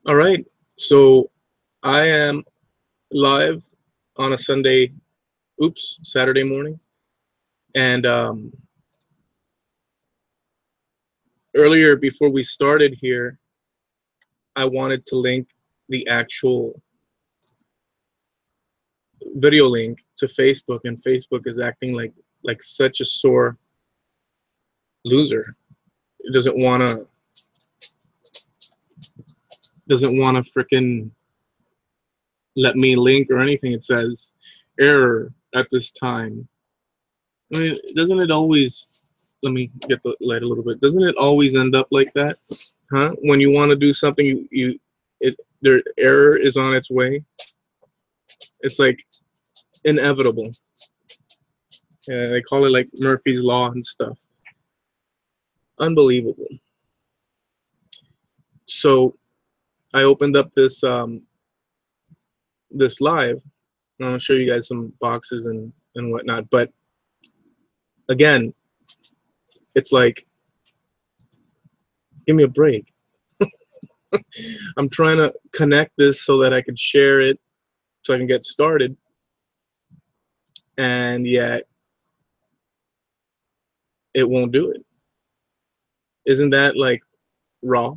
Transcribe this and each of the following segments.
All right, so I am live on a Saturday morning, and earlier before we started here, I wanted to link the actual video link to Facebook, and Facebook is acting like such a sore loser. It doesn't wanna freaking let me link or anything. It says error at this time. I mean, doesn't it always, let me get the light a little bit, doesn't it always end up like that? Huh? When you want to do something, their error is on its way. It's like inevitable. They call it like Murphy's Law and stuff. Unbelievable. So I opened up this this live. And I'll show you guys some boxes and whatnot. But again, it's like, give me a break. I'm trying to connect this so that I can share it, so I can get started. And yet, it won't do it. Isn't that like raw?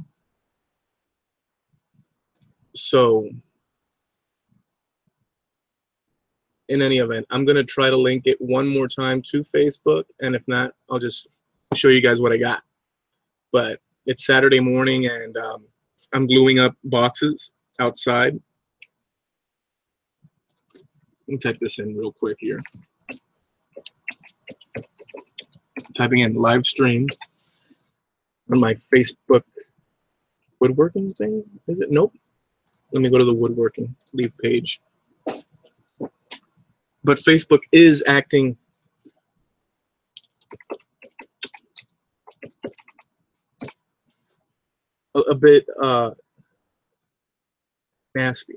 So, in any event, I'm going to try to link it one more time to Facebook. And if not, I'll just show you guys what I got. But it's Saturday morning, and I'm gluing up boxes outside. Let me type this in real quick here. Typing in live stream on my Facebook woodworking thing. Is it? Nope. Let me go to the woodworking leave page. But Facebook is acting a bit nasty.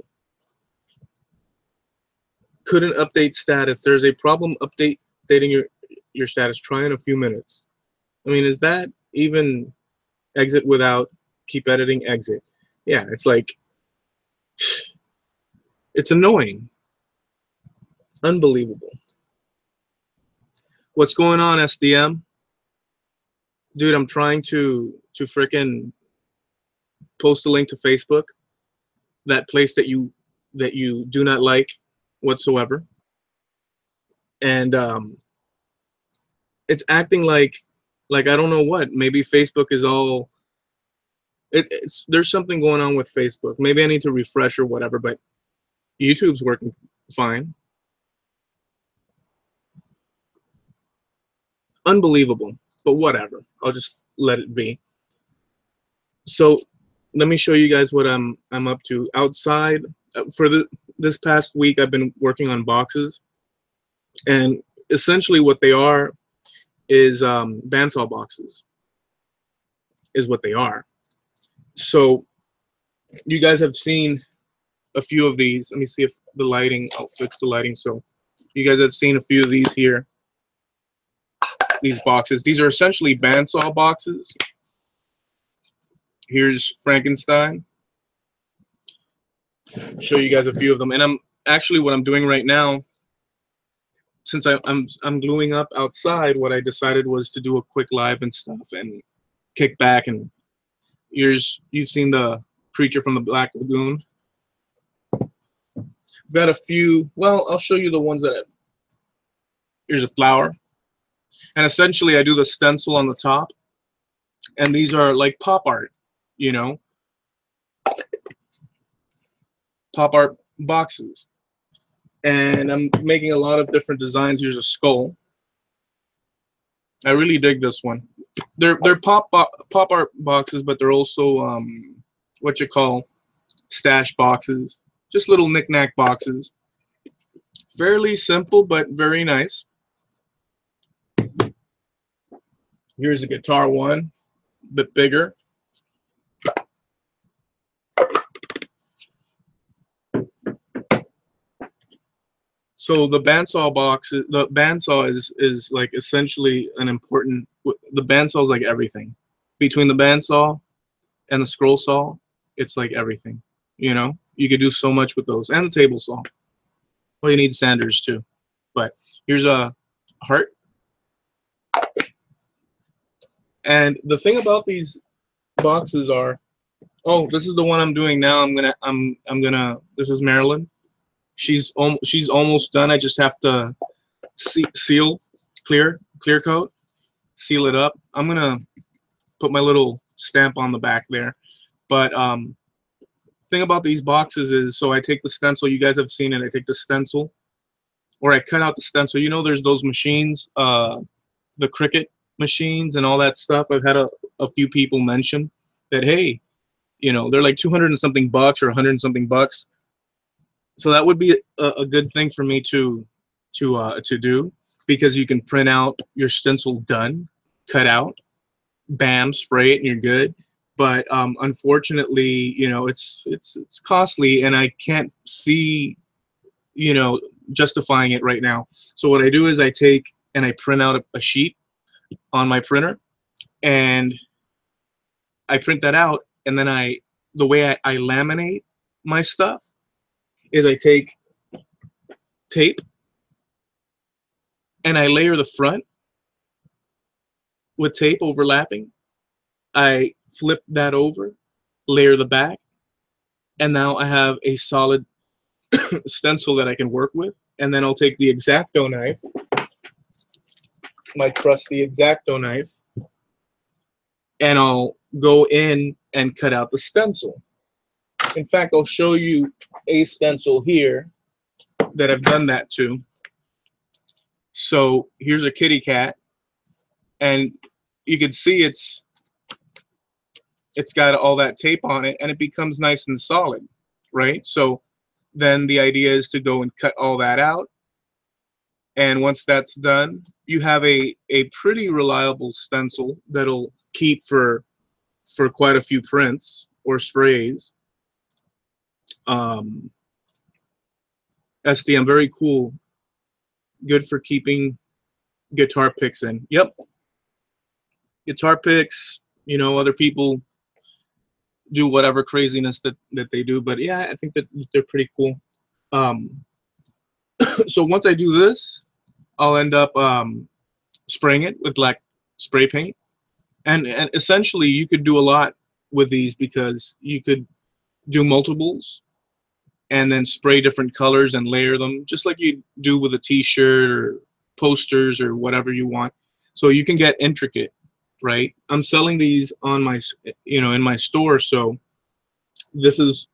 Couldn't update status. There's a problem updating your status. Try in a few minutes. I mean, is that even exit without keep editing exit? Yeah, it's like, it's annoying. Unbelievable. What's going on, SDM? Dude, I'm trying to frickin' post a link to Facebook, that place that you do not like whatsoever, and it's acting like I don't know what. Maybe Facebook is all there's something going on with Facebook. Maybe I need to refresh or whatever, but YouTube's working fine. Unbelievable, but whatever. I'll just let it be. So let me show you guys what I'm up to outside. For this past week, I've been working on boxes, and essentially what they are is bandsaw boxes is what they are. So you guys have seen a few of these. Let me see if the lighting, I'll fix the lighting. So you guys have seen a few of these here. These boxes. These are essentially bandsaw boxes. Here's Frankenstein. Show you guys a few of them. And I'm actually, what I'm doing right now, since I'm gluing up outside, what I decided was to do a quick live and stuff and kick back. And you've seen the creature from the Black Lagoon. I've got a few. Well, I'll show you the ones that here's a flower. And essentially, I do the stencil on the top, and these are like pop art, you know, pop art boxes. And I'm making a lot of different designs. Here's a skull. I really dig this one. They're pop art boxes, but they're also what you call stash boxes, just little knick-knack boxes. Fairly simple, but very nice. Here's a guitar one, a bit bigger. So the bandsaw box, the bandsaw is like essentially an important. The bandsaw is like everything. Between the bandsaw and the scroll saw, it's like everything. You know, you could do so much with those, and the table saw. Well, you need sanders too. But here's a heart. And the thing about these boxes are, oh, this is the one I'm doing now. I'm gonna. This is Marilyn. She's almost done. I just have to seal, clear coat, seal it up. I'm gonna put my little stamp on the back there. But thing about these boxes is, so I take the stencil. You guys have seen it. I take the stencil, or I cut out the stencil. You know, there's those machines, the Cricut machines and all that stuff. I've had a few people mention that, hey, you know, they're like 200 and something bucks or 100 and something bucks. So that would be a good thing for me to do, because you can print out your stencil done, cut out, bam, spray it, and you're good. But unfortunately, you know, it's costly, and I can't see, you know, justifying it right now. So what I do is I take and I print out a sheet on my printer, and I print that out, and then the way I laminate my stuff is I take tape and I layer the front with tape overlapping. I flip that over, layer the back, and now I have a solid stencil that I can work with. And then I'll take the X-Acto knife, my trusty X-Acto knife, and I'll go in and cut out the stencil. In fact, I'll show you a stencil here that I've done that to. So here's a kitty cat, and you can see it's got all that tape on it, and it becomes nice and solid, right? So then the idea is to go and cut all that out, and once that's done, you have a pretty reliable stencil that'll keep for quite a few prints or sprays. STM, very cool. Good for keeping guitar picks in. Yep. Guitar picks, you know, other people do whatever craziness that they do, but yeah, I think that they're pretty cool. So once I do this, I'll end up spraying it with black spray paint. And essentially, you could do a lot with these, because you could do multiples and then spray different colors and layer them, just like you do with a t-shirt or posters or whatever you want. So you can get intricate, right? I'm selling these on my, you know, in my store. So this is,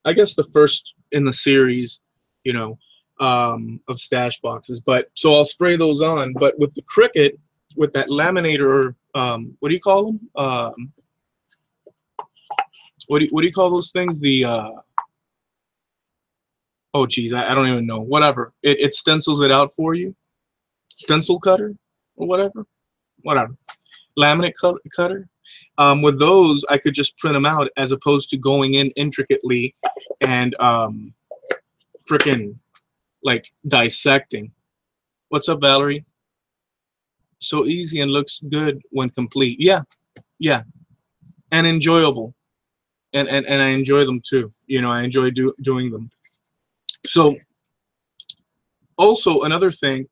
I guess, the first in the series, you know, of stash boxes. But so I'll spray those on. But with the Cricut, with that laminator, what do you call them? What do you call those things? The oh geez, I don't even know. Whatever. It stencils it out for you. Stencil cutter or whatever. Laminate cutter. With those, I could just print them out, as opposed to going in intricately and frickin' like dissecting. What's up, Valerie? So easy and looks good when complete. Yeah, yeah, and enjoyable, and I enjoy them too. You know, I enjoy doing them. So, also another thing,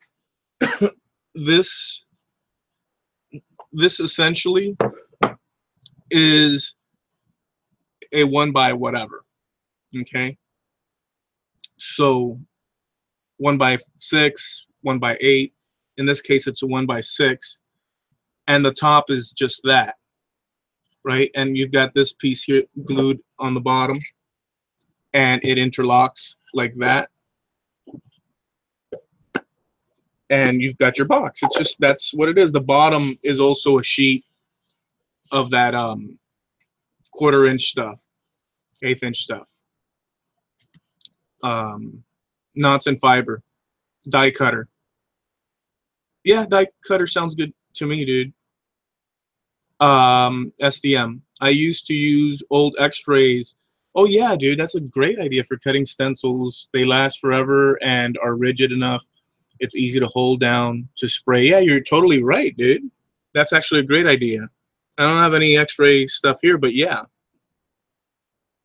this essentially is a 1 by whatever. Okay, so 1 by 6, 1 by 8. In this case, it's a 1 by 6, and the top is just that, right? And you've got this piece here glued on the bottom, and it interlocks like that, and you've got your box. It's just, that's what it is. The bottom is also a sheet of that 1/4 inch stuff, 1/8 inch stuff, knots and fiber, die cutter. Yeah, die cutter sounds good to me, dude. STM. I used to use old X-rays. Oh yeah, dude, that's a great idea for cutting stencils. They last forever and are rigid enough. It's easy to hold down to spray. Yeah, you're totally right, dude. That's actually a great idea. I don't have any X-ray stuff here, but yeah.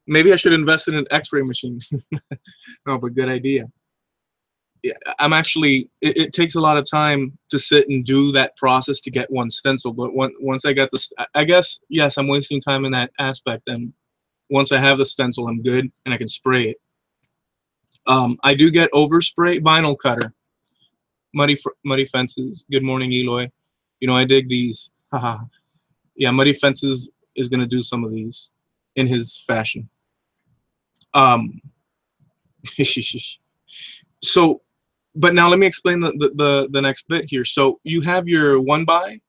Maybe I should invest in an X-ray machine. No, but good idea. Yeah, I'm actually, it takes a lot of time to sit and do that process to get one stencil. But once I got this, I guess, yes, I'm wasting time in that aspect. And once I have the stencil, I'm good and I can spray it. I do get overspray vinyl cutter, muddy fences. Good morning, Eloy. You know, I dig these. Haha. Yeah, muddy fences is gonna do some of these in his fashion. So, but now let me explain the next bit here. So you have your 1x,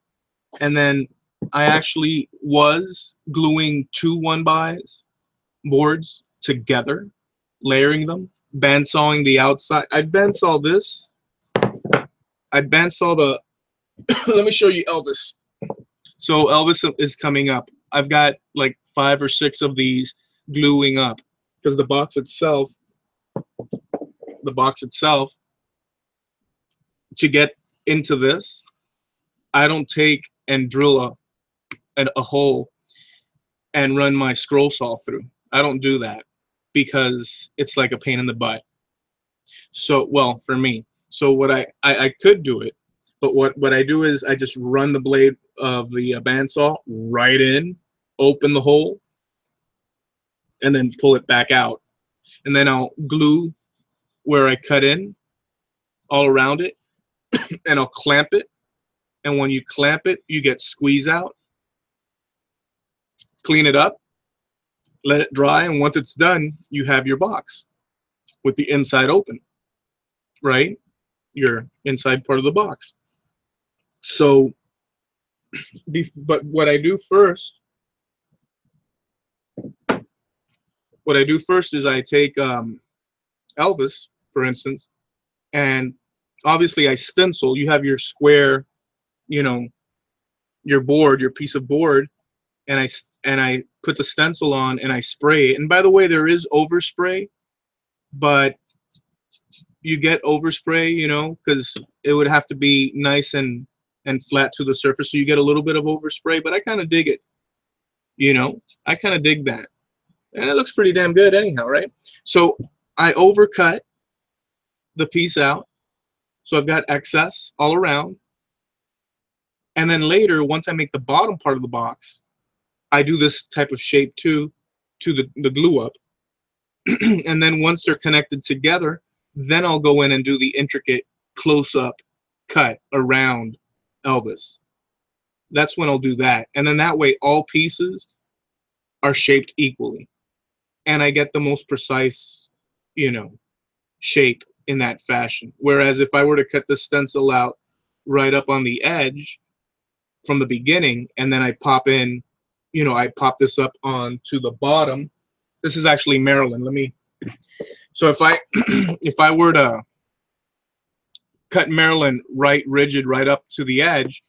and then I actually was gluing 2 1x boards together, layering them, bandsawing the outside. I'd bandsaw this. I'd bandsaw the. Let me show you Elvis. So Elvis is coming up. I've got like 5 or 6 of these gluing up because the box itself, to get into this, I don't take and drill a hole and run my scroll saw through. I don't do that because it's like a pain in the butt. So, well, for me. So what I could do it, but what I do is I just run the blade of the bandsaw right in, open the hole, and then pull it back out. And then I'll glue where I cut in all around it, and I'll clamp it. And when you clamp it, you get squeeze out. Clean it up, let it dry, and once it's done, you have your box with the inside open, right? Your inside part of the box. So, but what I do first is I take Elvis, for instance, and obviously I stencil. You have your square, you know, your board, your piece of board, and I put the stencil on and I spray it. And by the way, there is overspray, but you get overspray, you know, because it would have to be nice and flat to the surface, so you get a little bit of overspray. But I kind of dig it, you know. I kind of dig that, and it looks pretty damn good anyhow, right? So I overcut the piece out, so I've got excess all around. And then later, once I make the bottom part of the box, I do this type of shape too, to the glue up. And then once they're connected together, then I'll go in and do the intricate close-up cut around Elvis. That's when I'll do that. And then that way all pieces are shaped equally. And I get the most precise, you know, shape in that fashion. Whereas if I were to cut the stencil out right up on the edge from the beginning, and then I pop in, you know, I pop this up onto the bottom. This is actually Maryland. Let me. So if I if I were to cut Maryland right rigid right up to the edge,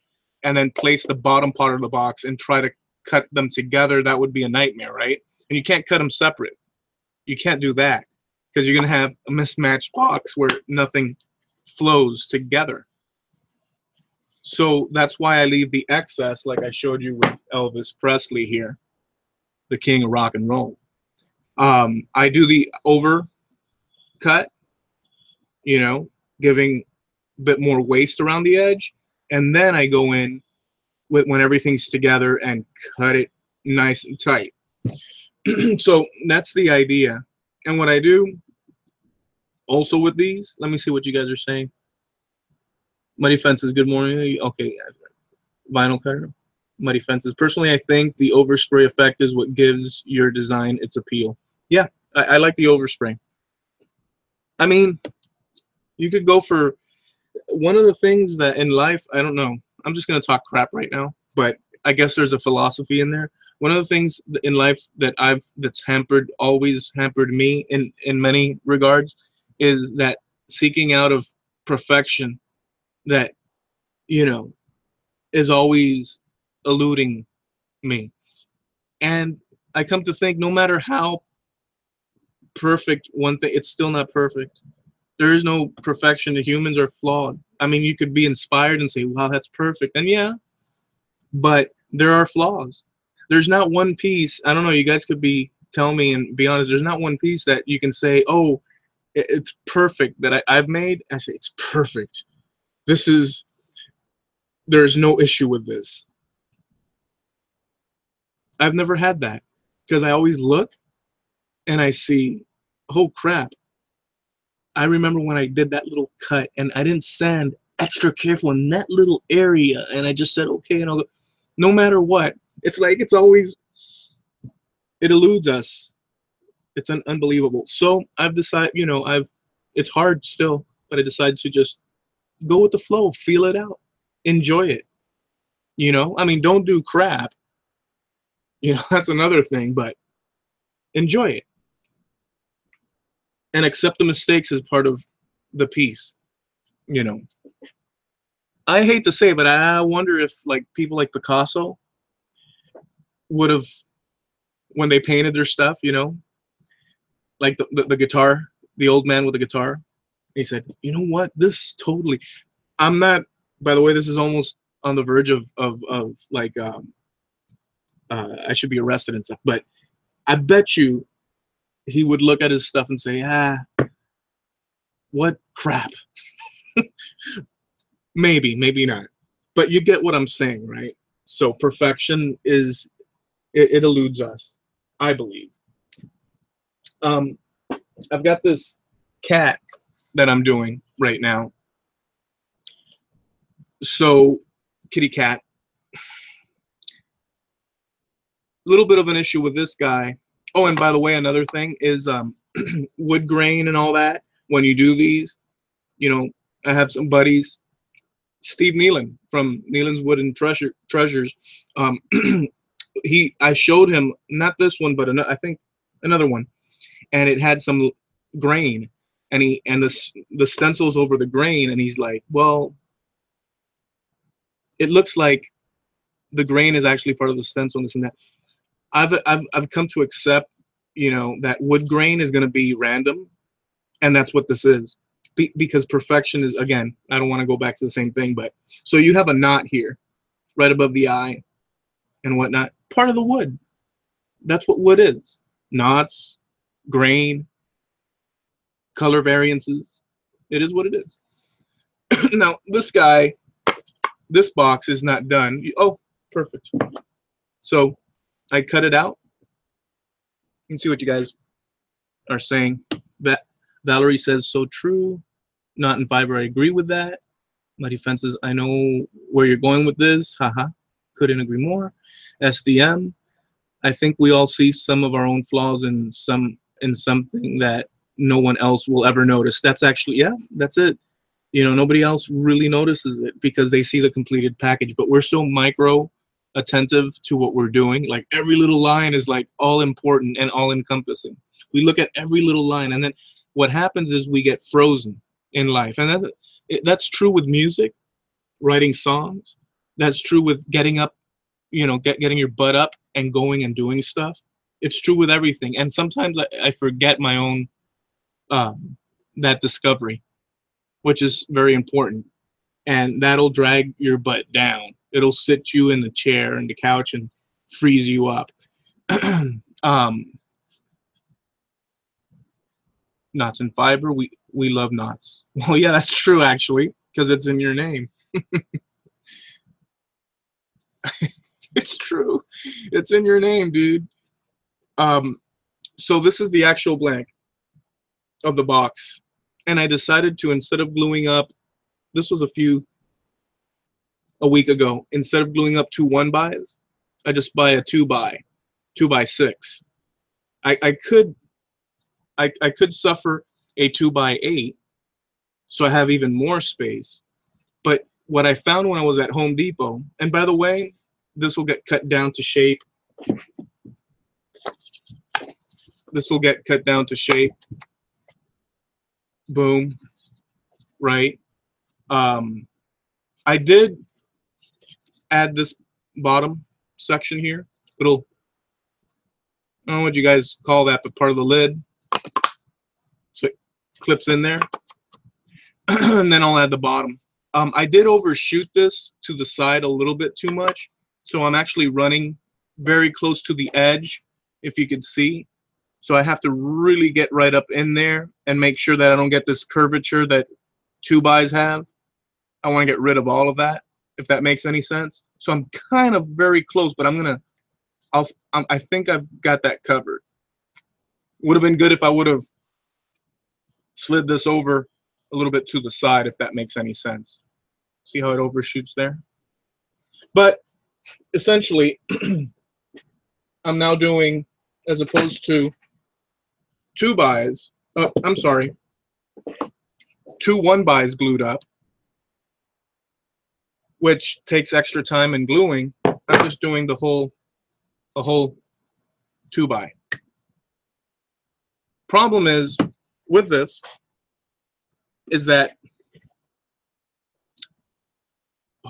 and then place the bottom part of the box and try to cut them together, that would be a nightmare, right? And you can't cut them separate. You can't do that because you're gonna have a mismatched box where nothing flows together. So that's why I leave the excess, like I showed you with Elvis Presley here, the king of rock and roll. I do the overcut, you know, giving a bit more waste around the edge, and then I go in with when everything's together and cut it nice and tight. So that's the idea. And what I do also with these, let me see what you guys are saying. Muddy Fences, good morning. Okay, vinyl cutter, Muddy Fences. Personally, I think the overspray effect is what gives your design its appeal. Yeah, I like the overspray. I mean, you could go for one of the things that in life, I don't know, I'm just going to talk crap right now, but I guess there's a philosophy in there. One of the things in life that that's always hampered me in many regards is that seeking out of perfection that, you know, is always eluding me. And I come to think no matter how perfect one thing, it's still not perfect. There is no perfection. The humans are flawed. I mean, you could be inspired and say, wow, that's perfect. And yeah, but there are flaws. There's not one piece. I don't know. You guys could be tell me and be honest, there's not one piece that you can say, oh, it's perfect that I've made. I say it's perfect. There's no issue with this. I've never had that, because I always look and I see, oh crap. I remember when I did that little cut and I didn't sand extra careful in that little area, and I just said, okay, and I'll go, no matter what, it's like, it's always, it eludes us. It's unbelievable. So I've decided, it's hard still, but I decided to just go with the flow, feel it out, enjoy it. I mean, don't do crap. That's another thing, but enjoy it. And accept the mistakes as part of the piece. I hate to say it, but I wonder if like people like Picasso would have, when they painted their stuff, like the guitar, the old man with the guitar, he said, you know what, this totally, I'm not, by the way, this is almost on the verge of like, I should be arrested and stuff, but I bet you he would look at his stuff and say, what crap. Maybe not, but you get what I'm saying, right? So perfection is, it eludes us, I believe. I've got this cat that I'm doing right now. So kitty cat, a little bit of an issue with this guy. Oh, and by the way, another thing is wood grain and all that. When you do these, I have some buddies, Steve Nealon from Nealon's Wood and Treasures. I showed him, not this one, but I think another one, and it had some grain, and the stencils over the grain, and he's like, well, it looks like the grain is actually part of the stencil and this and that. I've come to accept, that wood grain is going to be random, and that's what this is. Because perfection is, again, I don't want to go back to the same thing, but so you have a knot here, right above the eye, and whatnot. Part of the wood. That's what wood is. Knots, grain, color variances. It is what it is. Now, this guy, this box is not done. Oh, perfect. So I cut it out. You can see what you guys are saying. That Valerie says, so true. Not in fiber, I agree with that. My defense is, I know where you're going with this. Haha. Couldn't agree more. SDM, I think we all see some of our own flaws in something that no one else will ever notice. That's actually, yeah, that's it. Nobody else really notices it because they see the completed package, but we're so micro attentive to what we're doing. Like every little line is like all important and all encompassing. We look at every little line, and then what happens is we get frozen in life. And that's true with music, writing songs. That's true with getting up, getting your butt up and going and doing stuff. It's true with everything. And sometimes I forget my own, that discovery, which is very important. And that'll drag your butt down. It'll sit you in the chair and the couch and freeze you up. Knots and fiber, we love knots. Well, yeah, that's true, actually, because it's in your name. It's true. It's in your name, dude. So this is the actual blank of the box. And I decided to, instead of gluing up, this was a week ago, instead of gluing up 2 1-bys, I just buy a 2x6. I could suffer a 2x8, so I have even more space. But what I found when I was at Home Depot, and by the way, this will get cut down to shape. This will get cut down to shape. Boom. Right. I did add this bottom section here. Little, I don't know what you guys call that, but part of the lid. So it clips in there. And then I'll add the bottom. I did overshoot this to the side a little bit too much. So I'm actually running very close to the edge, if you could see. So I have to really get right up in there and make sure that I don't get this curvature that 2-bys have. I want to get rid of all of that, if that makes any sense. So I'm kind of very close, but I think I've got that covered. Would have been good if I would have slid this over a little bit to the side, if that makes any sense. See how it overshoots there? But essentially, I'm now doing, as opposed to 2-bys, I'm sorry, 2 1-bys glued up, which takes extra time in gluing. I'm just doing the whole 2-by. Problem is with this is that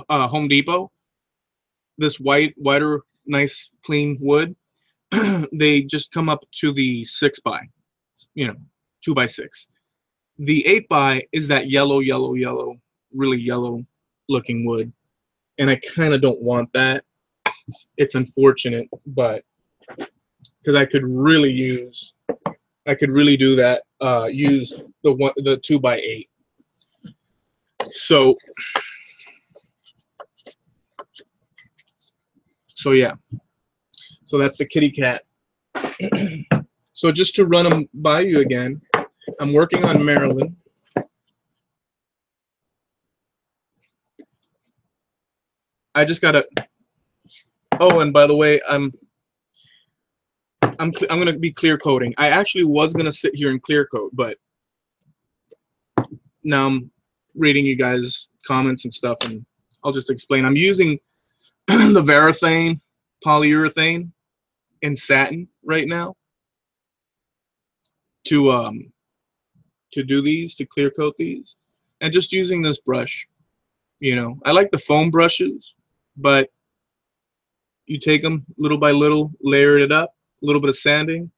Home Depot, this whiter, nice, clean wood, they just come up to the 6-by, 2x6. The 8-by is that yellow, really yellow looking wood, and I kind of don't want that. It's unfortunate, but because I could really do that. Use the 2x8. So yeah. So that's the kitty cat. So just to run them by you again, I'm working on Marilyn. I just gotta. Oh, and by the way, I'm gonna be clear coating. I actually was gonna sit here and clear coat, but now I'm reading you guys' comments and stuff, and I'll just explain. I'm using the Varathane polyurethane in satin right now to do these, to clear coat these, and just using this brush. I like the foam brushes, but you take them little by little, layer it up, a little bit of sanding,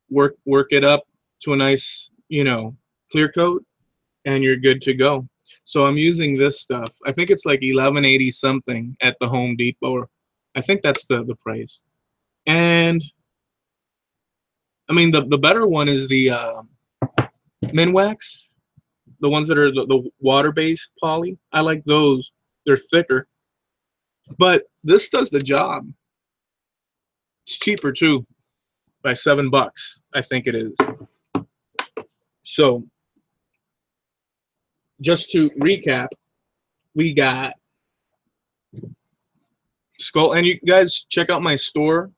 work it up to a nice, clear coat, and you're good to go. So I'm using this stuff. I think it's like $11.80 something at the Home Depot. I think that's the price. And I mean, the better one is the Minwax, the ones that are the water-based poly. I like those. They're thicker. But this does the job. It's cheaper too, by $7, I think it is. So just to recap, we got Skull, and you guys check out my store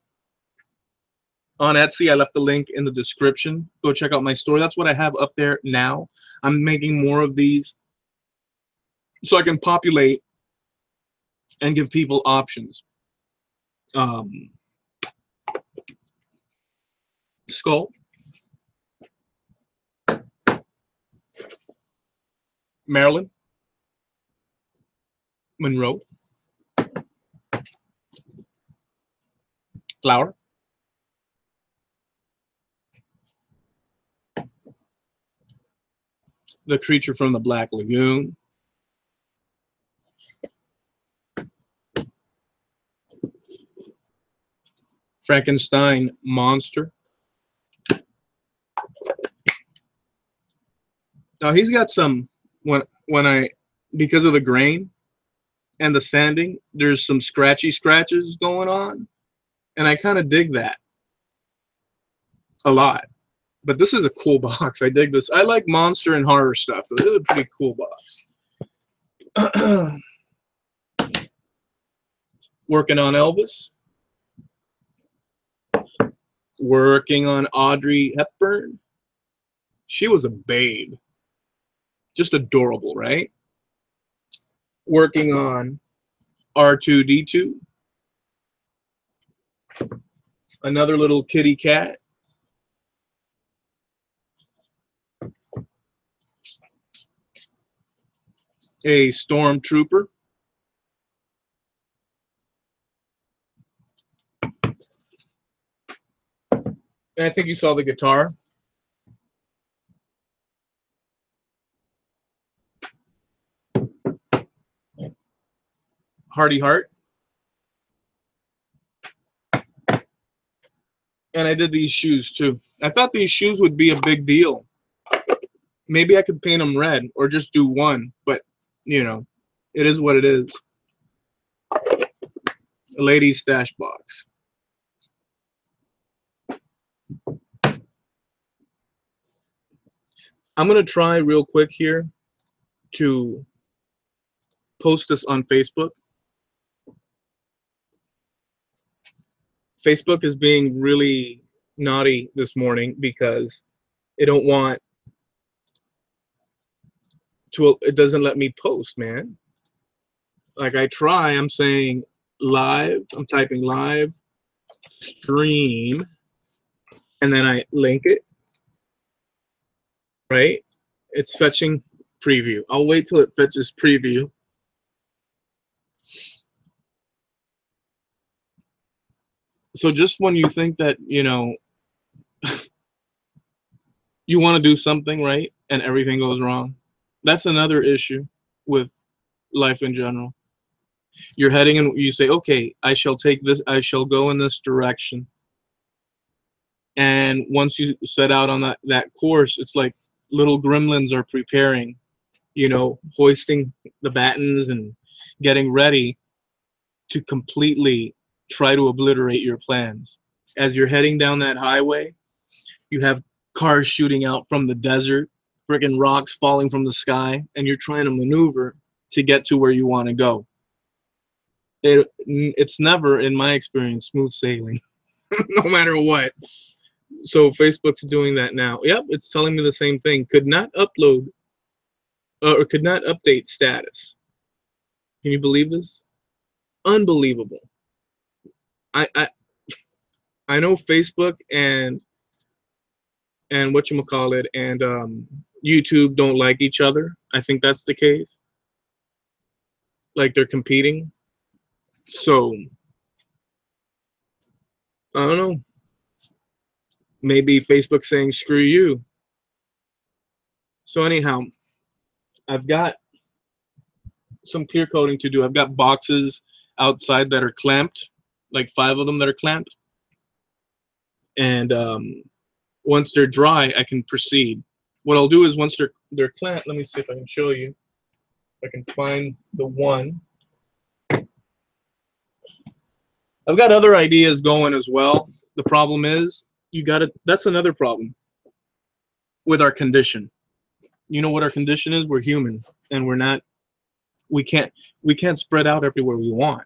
on Etsy. I left the link in the description. Go check out my store. That's what I have up there now. I'm making more of these so I can populate and give people options. Skull, Marilyn, Monroe, Flower, the creature from the Black Lagoon, Frankenstein monster. Now he's got some, because of the grain and the sanding, there's some scratches going on, and I kind of dig that a lot. But this is a cool box. I dig this. I like monster and horror stuff. So this is a pretty cool box. Working on Elvis. Working on Audrey Hepburn. She was a babe. Just adorable, right? Working on R2-D2. Another little kitty cat. A stormtrooper. And I think you saw the guitar. Hardy Heart. And I did these shoes too. I thought these shoes would be a big deal. Maybe I could paint them red or just do one, but you know, it is what it is. A lady's stash box. I'm gonna try real quick here to post this on Facebook. Facebook is being really naughty this morning because it don't want to, it doesn't let me post, man. Like I try, I'm saying live, I'm typing live stream, and then I link it, right? It's fetching preview. I'll wait till it fetches preview. So just when you think that, you know, you want to do something right and everything goes wrong, that's another issue with life in general. You're heading and you say, okay, I shall take this, I shall go in this direction. And once you set out on that course, it's like little gremlins are preparing, you know, hoisting the battens and getting ready to completely try to obliterate your plans. As you're heading down that highway, you have cars shooting out from the desert, freaking rocks falling from the sky, and you're trying to maneuver to get to where you want to go. It's never, in my experience, smooth sailing, no matter what. So Facebook's doing that now. Yep, it's telling me the same thing. Could not upload or could not update status. Can you believe this? Unbelievable. I know Facebook and whatchamacallit and YouTube don't like each other. I think that's the case. Like they're competing. So I don't know. Maybe Facebook's saying screw you. So anyhow, I've got some clear coating to do. I've got boxes outside that are clamped, like 5 of them that are clamped. And once they're dry, I can proceed. What I'll do is once they're clamped, let me see if I can show you. If I can find the one. I've got other ideas going as well. The problem is, that's another problem with our condition. You know what our condition is? We're humans, and we can't spread out everywhere we want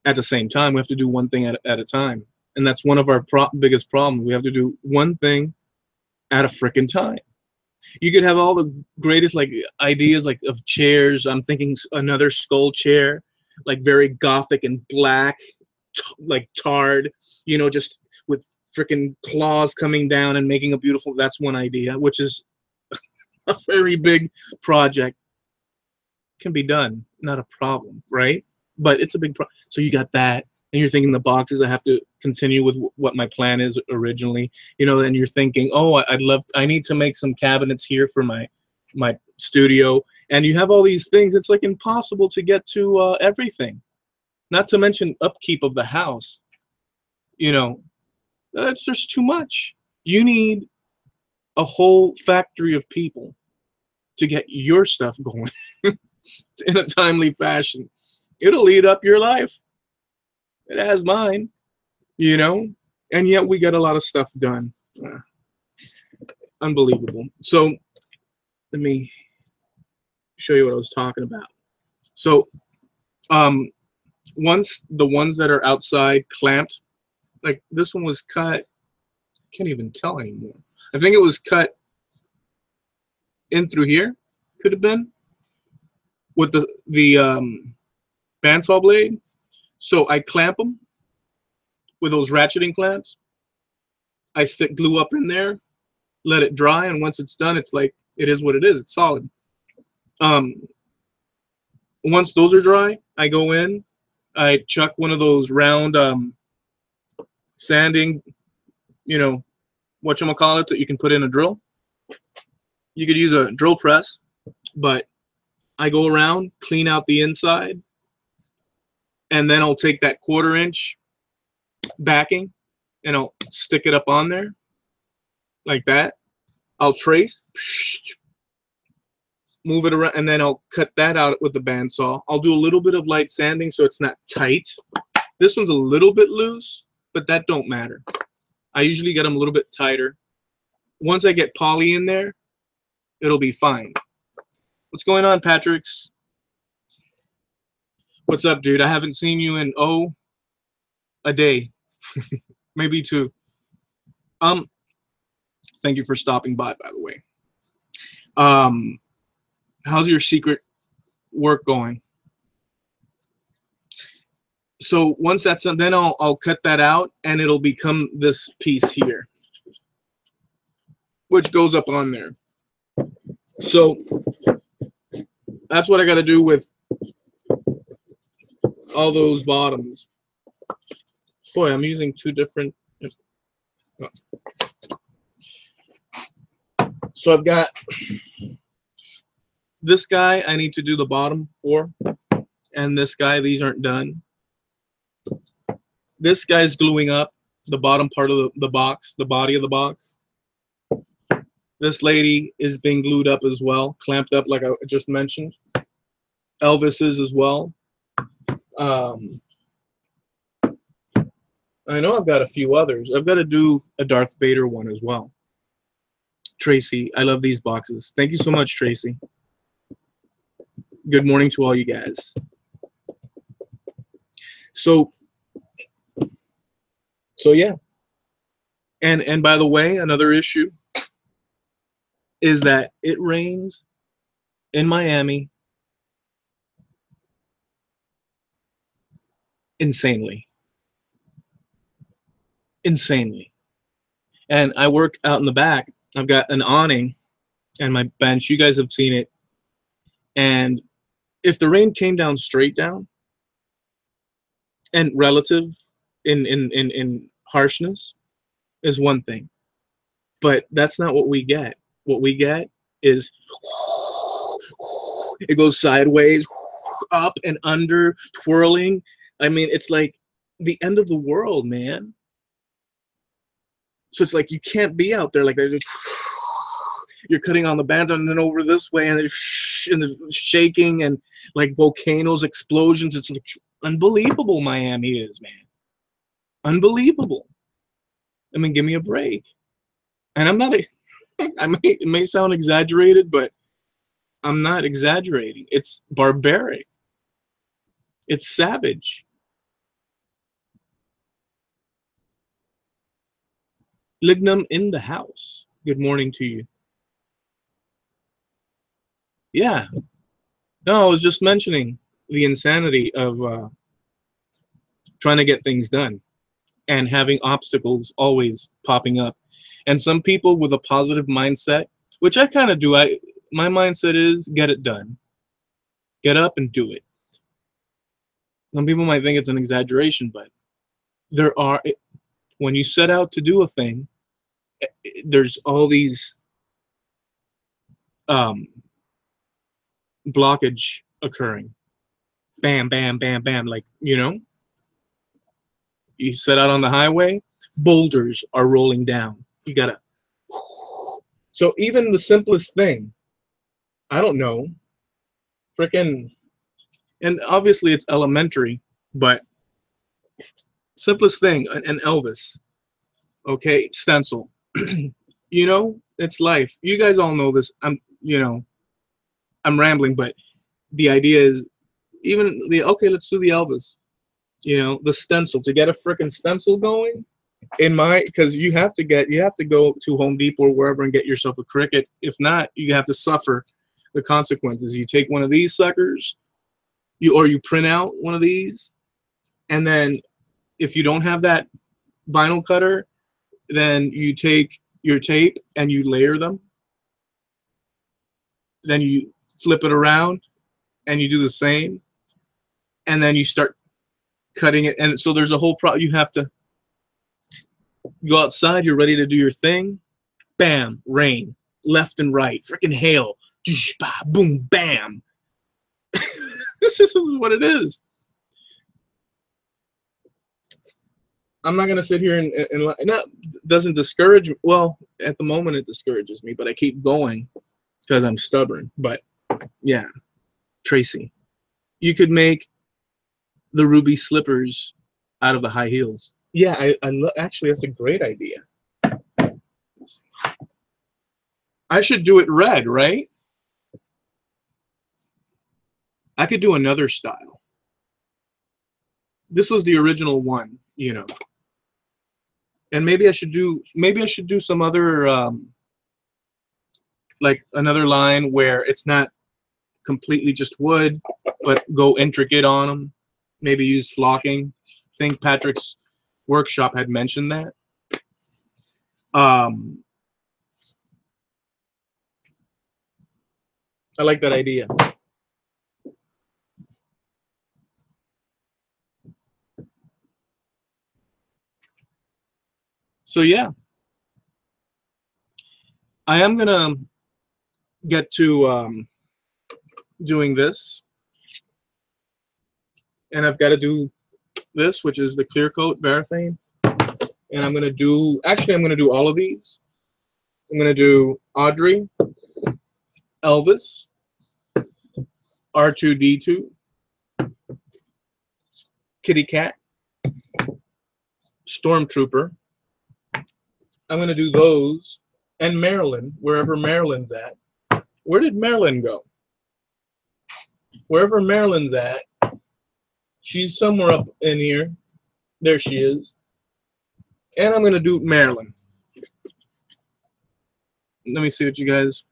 at the same time. We have to do one thing at a time. And that's one of our biggest problems. We have to do one thing at a frickin' time. You could have all the greatest like ideas like of chairs. I'm thinking another skull chair, like very gothic and black, like tarred, you know, just with frickin' claws coming down and making a beautiful, that's one idea, which is a very big project. Can be done, not a problem, right? But it's a big problem. So you got that, and you're thinking the boxes, I have to continue with what my plan is originally, you know, and you're thinking, oh, I need to make some cabinets here for my studio, and you have all these things. It's like impossible to get to everything, not to mention upkeep of the house. You know, that's just too much. You need a whole factory of people to get your stuff going in a timely fashion. It'll eat up your life. It has mine, you know, and yet we get a lot of stuff done. Unbelievable. So let me show you what I was talking about. So once the ones that are outside clamped, like this one was cut, I can't even tell anymore. I think it was cut in through here, could have been, with the bandsaw blade. So I clamp them with those ratcheting clamps. I stick glue up in there, let it dry, and once it's done, it's like, it is what it is. It's solid. Once those are dry, I go in, I chuck one of those round sanding, you know, whatchamacallit that you can put in a drill. You could use a drill press, but I go around, clean out the inside, and then I'll take that 1/4 inch backing and I'll stick it up on there like that. I'll trace, move it around, and then I'll cut that out with the bandsaw. I'll do a little bit of light sanding so it's not tight. This one's a little bit loose, but that don't matter. I usually get them a little bit tighter. Once I get poly in there, it'll be fine. What's going on, Patrick's? What's up, dude? I haven't seen you in, a day. Maybe 2. Thank you for stopping by the way. How's your secret work going? So once that's done, then I'll cut that out, and it'll become this piece here, which goes up on there. So that's what I got to do with all those bottoms. Boy, I'm using 2 different. So I've got this guy I need to do the bottom for, and this guy, these aren't done. This guy's gluing up the bottom part of the box, the body of the box. This lady is being glued up as well, clamped up like I just mentioned. Elvis is as well. I know I've got a few others. I've got to do a Darth Vader one as well. Tracy, I love these boxes. Thank you so much, Tracy. Good morning to all you guys. So yeah. And by the way, another issue is that it rains in Miami insanely. And I work out in the back. I've got an awning and my bench. You guys have seen it. And if the rain came down straight down and relative in harshness is one thing, but that's not what we get. What we get is it goes sideways, up and under, twirling. I mean, it's like the end of the world, man. So it's like you can't be out there like that. You're cutting on the bands and then over this way, and the shaking and like volcanoes, explosions. It's like unbelievable. Miami is, man, unbelievable. I mean, give me a break. And I'm not. It may sound exaggerated, but I'm not exaggerating. It's barbaric. It's savage. Lignum in the house. Good morning to you. Yeah. No, I was just mentioning the insanity of trying to get things done and having obstacles always popping up. And some people with a positive mindset, which I kind of do, my mindset is get it done. Get up and do it. Some people might think it's an exaggeration, but when you set out to do a thing, there's all these blockage occurring. Bam, bam, bam, bam. Like, you set out on the highway, boulders are rolling down. You gotta. So even the simplest thing, I don't know, freaking, and obviously it's elementary, but simplest thing, an Elvis, okay, stencil. It's life. You guys all know this. I'm rambling, but the idea is okay, let's do the Elvis. The stencil, to get a freaking stencil going because you have to go to Home Depot or wherever and get yourself a Cricut. If not, you have to suffer the consequences. You take one of these suckers, you print out one of these, and then if you don't have that vinyl cutter, then you take your tape and you layer them. Then you flip it around and you do the same, and then you start cutting it. And so there's a whole you have to go outside, you're ready to do your thing, bam, rain, left and right, freaking hail, boom, bam. This is what it is. I'm not gonna sit here and that doesn't discourage me. Well, at the moment it discourages me, but I keep going because I'm stubborn. But yeah, Tracy, you could make the ruby slippers out of the high heels. Yeah, actually that's a great idea. I should do it red, right? I could do another style. This was the original one, you know. And maybe I should do some other like another line where it's not completely just wood, but go intricate on them. Maybe use flocking. I think Patrick's workshop had mentioned that. I like that idea. So yeah, I am gonna get to doing this, and I've got to do this, which is the clear coat Varathane, and I'm gonna do all of these. I'm gonna do Audrey, Elvis, R2D2, Kitty Cat, Stormtrooper. I'm gonna do those, and Marilyn, wherever Marilyn's at. Where did Marilyn go? Wherever Marilyn's at, she's somewhere up in here. There she is. And I'm gonna do Marilyn. Let me see what you guys.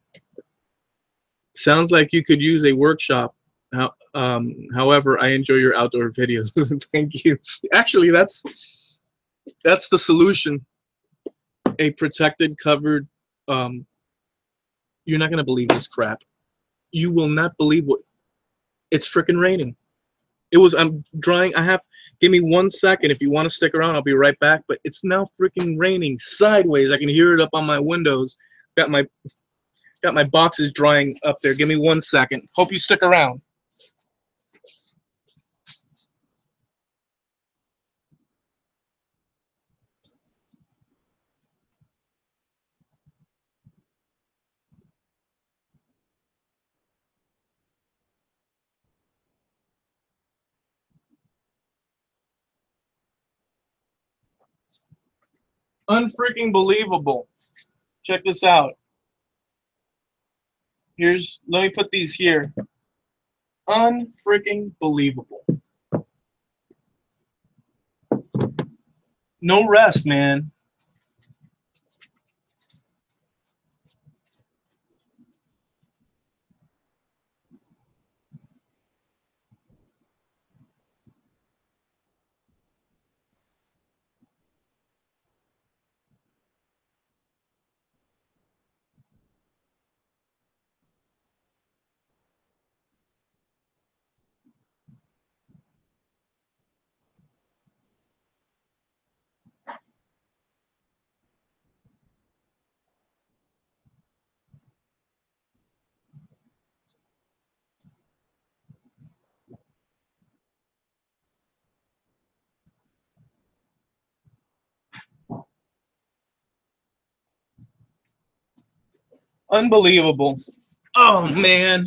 Sounds like you could use a workshop. However, I enjoy your outdoor videos. Thank you. Actually, that's the solution. A protected, covered. You're not gonna believe this crap. You will not believe what. It's freaking raining. It was. I'm drying. Give me 1 second. If you want to stick around, I'll be right back. But it's now freaking raining sideways. I can hear it up on my windows. Got my boxes drying up there. Give me 1 second. Hope you stick around. Unfreaking believable. Check this out. Let me put these here. Unfreaking believable. No rest, man. Unbelievable. Oh, man.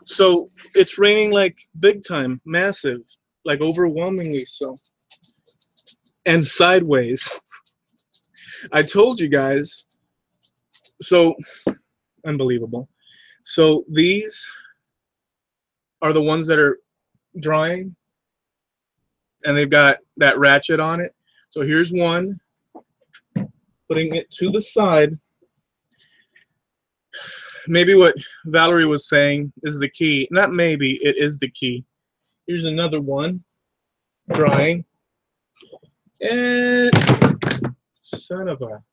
So it's raining like big time, massive, like overwhelmingly so. And sideways. I told you guys. So, unbelievable. So these are the ones that are drying, and they've got that ratchet on it. So here's one. Putting it to the side. Maybe what Valerie was saying is the key. Not maybe, it is the key. Here's another one. Drying. And son of a.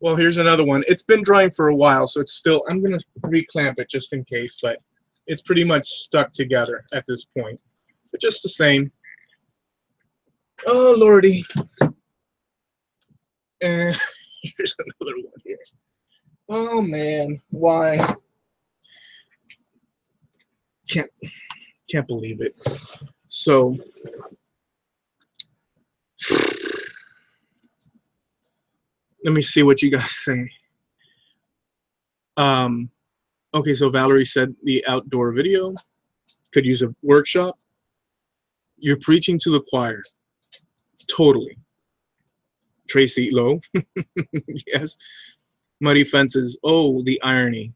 Well, here's another one. It's been drying for a while, so it's still. I'm going to reclamp it just in case, but it's pretty much stuck together at this point. But just the same. Oh, Lordy. And here's another one here. Oh, man. Why? Can't believe it. So let me see what you guys say. Okay, so Valerie said the outdoor video could use a workshop. You're preaching to the choir. Totally. Tracy Lowe. Yes. Muddy Fences. Oh, the irony.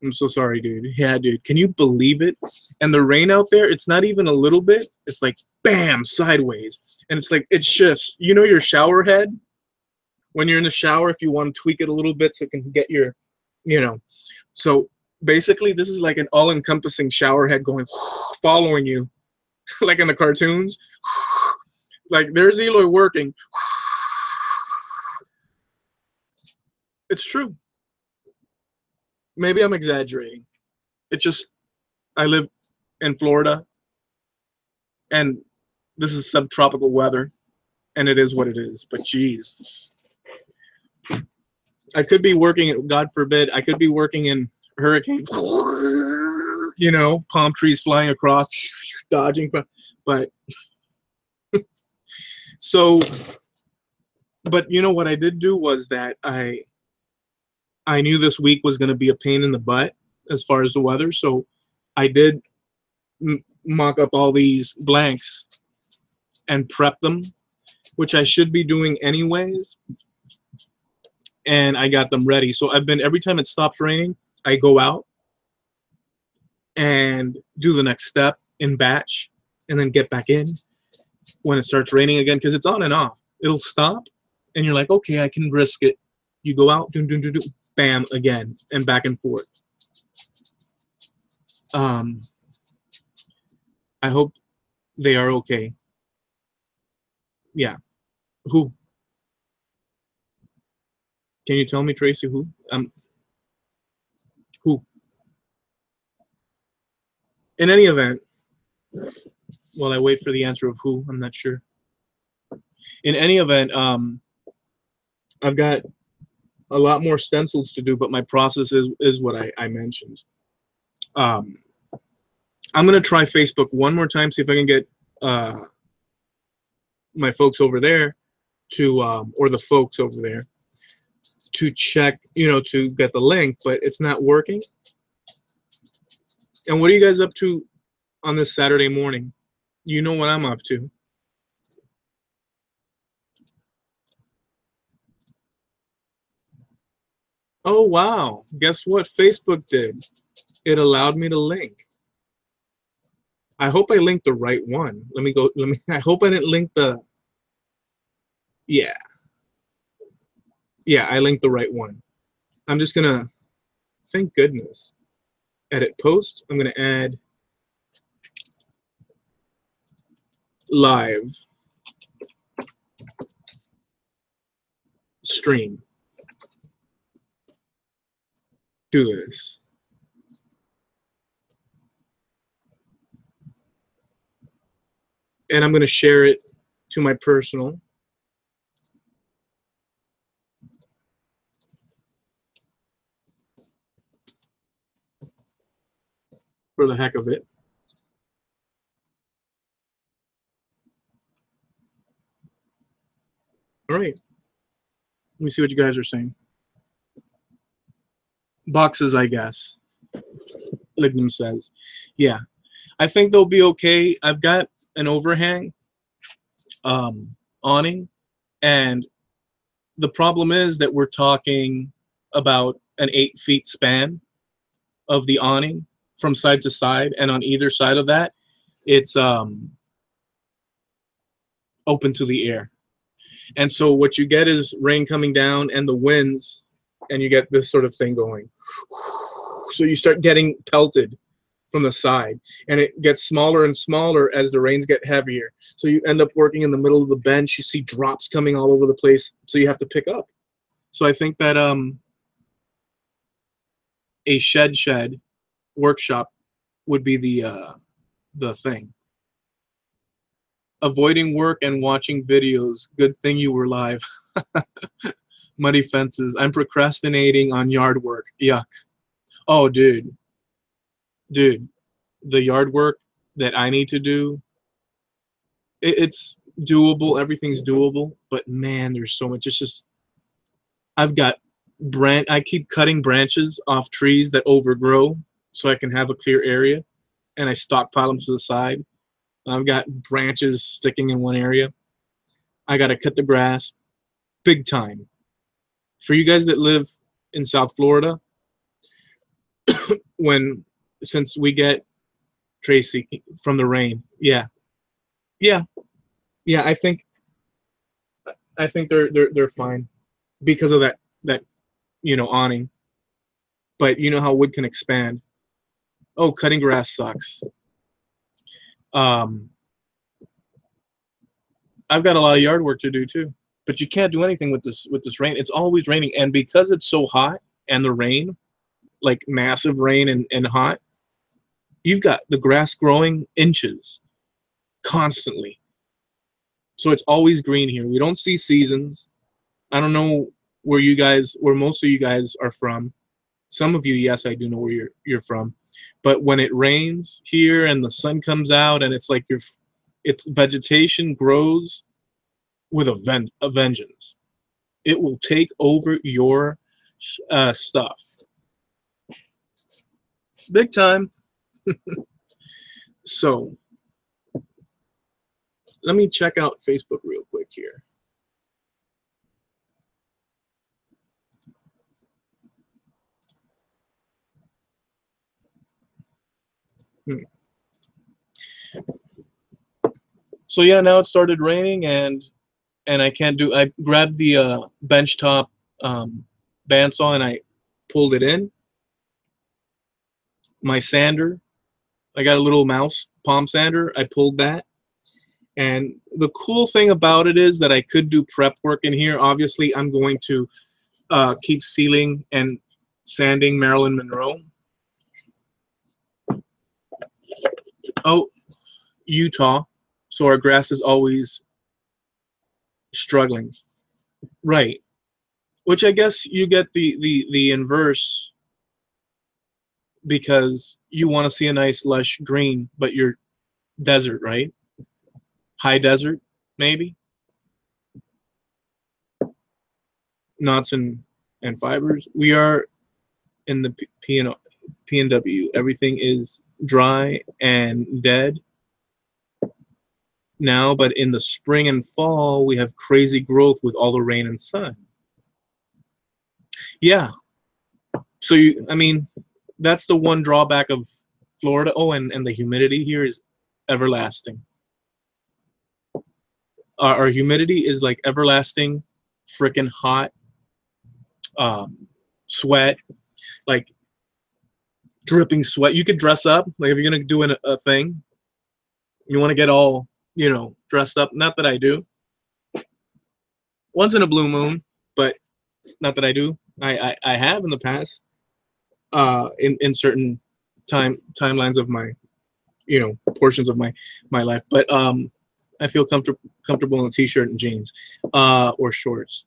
I'm so sorry, dude. Yeah, dude. Can you believe it? And the rain out there, it's not even a little bit. It's like, bam, sideways. And it's like, it shifts. You know your shower head? When you're in the shower, if you want to tweak it a little bit so it can get your, you know. So basically, this is like an all-encompassing shower head going, following you, like in the cartoons. Like, there's Eloy working. It's true. Maybe I'm exaggerating. It just, I live in Florida, and this is subtropical weather, and it is what it is. But geez, I could be working, God forbid, I could be working in hurricane, you know, palm trees flying across, dodging, but so, but you know what I did do was that I knew this week was going to be a pain in the butt as far as the weather, so I did mock up all these blanks and prep them, which I should be doing anyways, and I got them ready. So I've been, every time it stops raining, I go out and do the next step in batch and then get back in when it starts raining again, because it's on and off. It'll stop and you're like, okay, I can risk it. You go out, do, bam, again, and back and forth. I hope they are okay. Yeah. Who? Can you tell me, Tracy, who? Who? In any event, while I wait for the answer of who, I'm not sure. In any event, I've got a lot more stencils to do, but my process is what I mentioned. I'm gonna try Facebook one more time, see if I can get my folks over there to, or the folks over there to check, you know, to get the link, but it's not working. And what are you guys up to on this Saturday morning? You know what I'm up to. Oh, wow. Guess what Facebook did? It allowed me to link. I hope I linked the right one. Let me, I hope I didn't link the, yeah. Yeah, I linked the right one. I'm just gonna, thank goodness. Edit post, I'm gonna add live stream to this. And I'm gonna share it to my personal. For the heck of it. All right. Let me see what you guys are saying. Boxes, I guess. Lignum says. Yeah. I think they'll be okay. I've got an overhang awning, and the problem is that we're talking about an 8 feet span of the awning from side to side, and on either side of that, it's open to the air. And so what you get is rain coming down and the winds, and you get this sort of thing going. So you start getting pelted from the side, and it gets smaller and smaller as the rains get heavier. So you end up working in the middle of the bench. You see drops coming all over the place, so you have to pick up. So I think that a shed workshop would be the thing. Avoiding work and watching videos. Good thing you were live. Muddy Fences. I'm procrastinating on yard work. Yuck. Oh, dude. Dude, the yard work that I need to do it's doable. Everything's doable. But man, there's so much. It's just I've got I keep cutting branches off trees that overgrow so I can have a clear area, and I stockpile them to the side. I've got branches sticking in one area. I got to cut the grass big time. For you guys that live in South Florida, since we get Tracy from the rain, yeah, I think they're fine because of that awning. But you know how wood can expand. Oh, cutting grass sucks. I've got a lot of yard work to do too. But you can't do anything with this rain. It's always raining, and because it's so hot and the rain, like massive rain and hot, you've got the grass growing inches constantly. So it's always green here. We don't see seasons. I don't know where most of you guys are from. Some of you, yes, I do know where you're from. But when it rains here and the sun comes out and it's like its vegetation grows with a vengeance. It will take over your stuff. Big time. So let me check out Facebook real quick here. So yeah, now it started raining and I grabbed the benchtop bandsaw and I pulled it in. My sander, I got a little mouse palm sander. I pulled that. And the cool thing about it is that I could do prep work in here. Obviously, I'm going to keep sealing and sanding Marilyn Monroe. Oh, Utah. So our grass is always struggling. Right. Which I guess you get the inverse because you want to see a nice lush green, but you're desert, right? High desert, maybe. Knots and fibers. We are in the PNW. Everything is dry and dead now, but in the spring and fall, we have crazy growth with all the rain and sun. Yeah. So I mean, that's the one drawback of Florida. Oh, and the humidity here is everlasting. Our humidity is like everlasting, freaking hot, sweat, like dripping sweat. You could dress up, like if you're gonna do a thing, you want to get all dressed up. Not that I do. Once in a blue moon, but not that I do. I have in the past, in certain timelines of my, portions of my life. But I feel comfortable in a t-shirt and jeans, or shorts,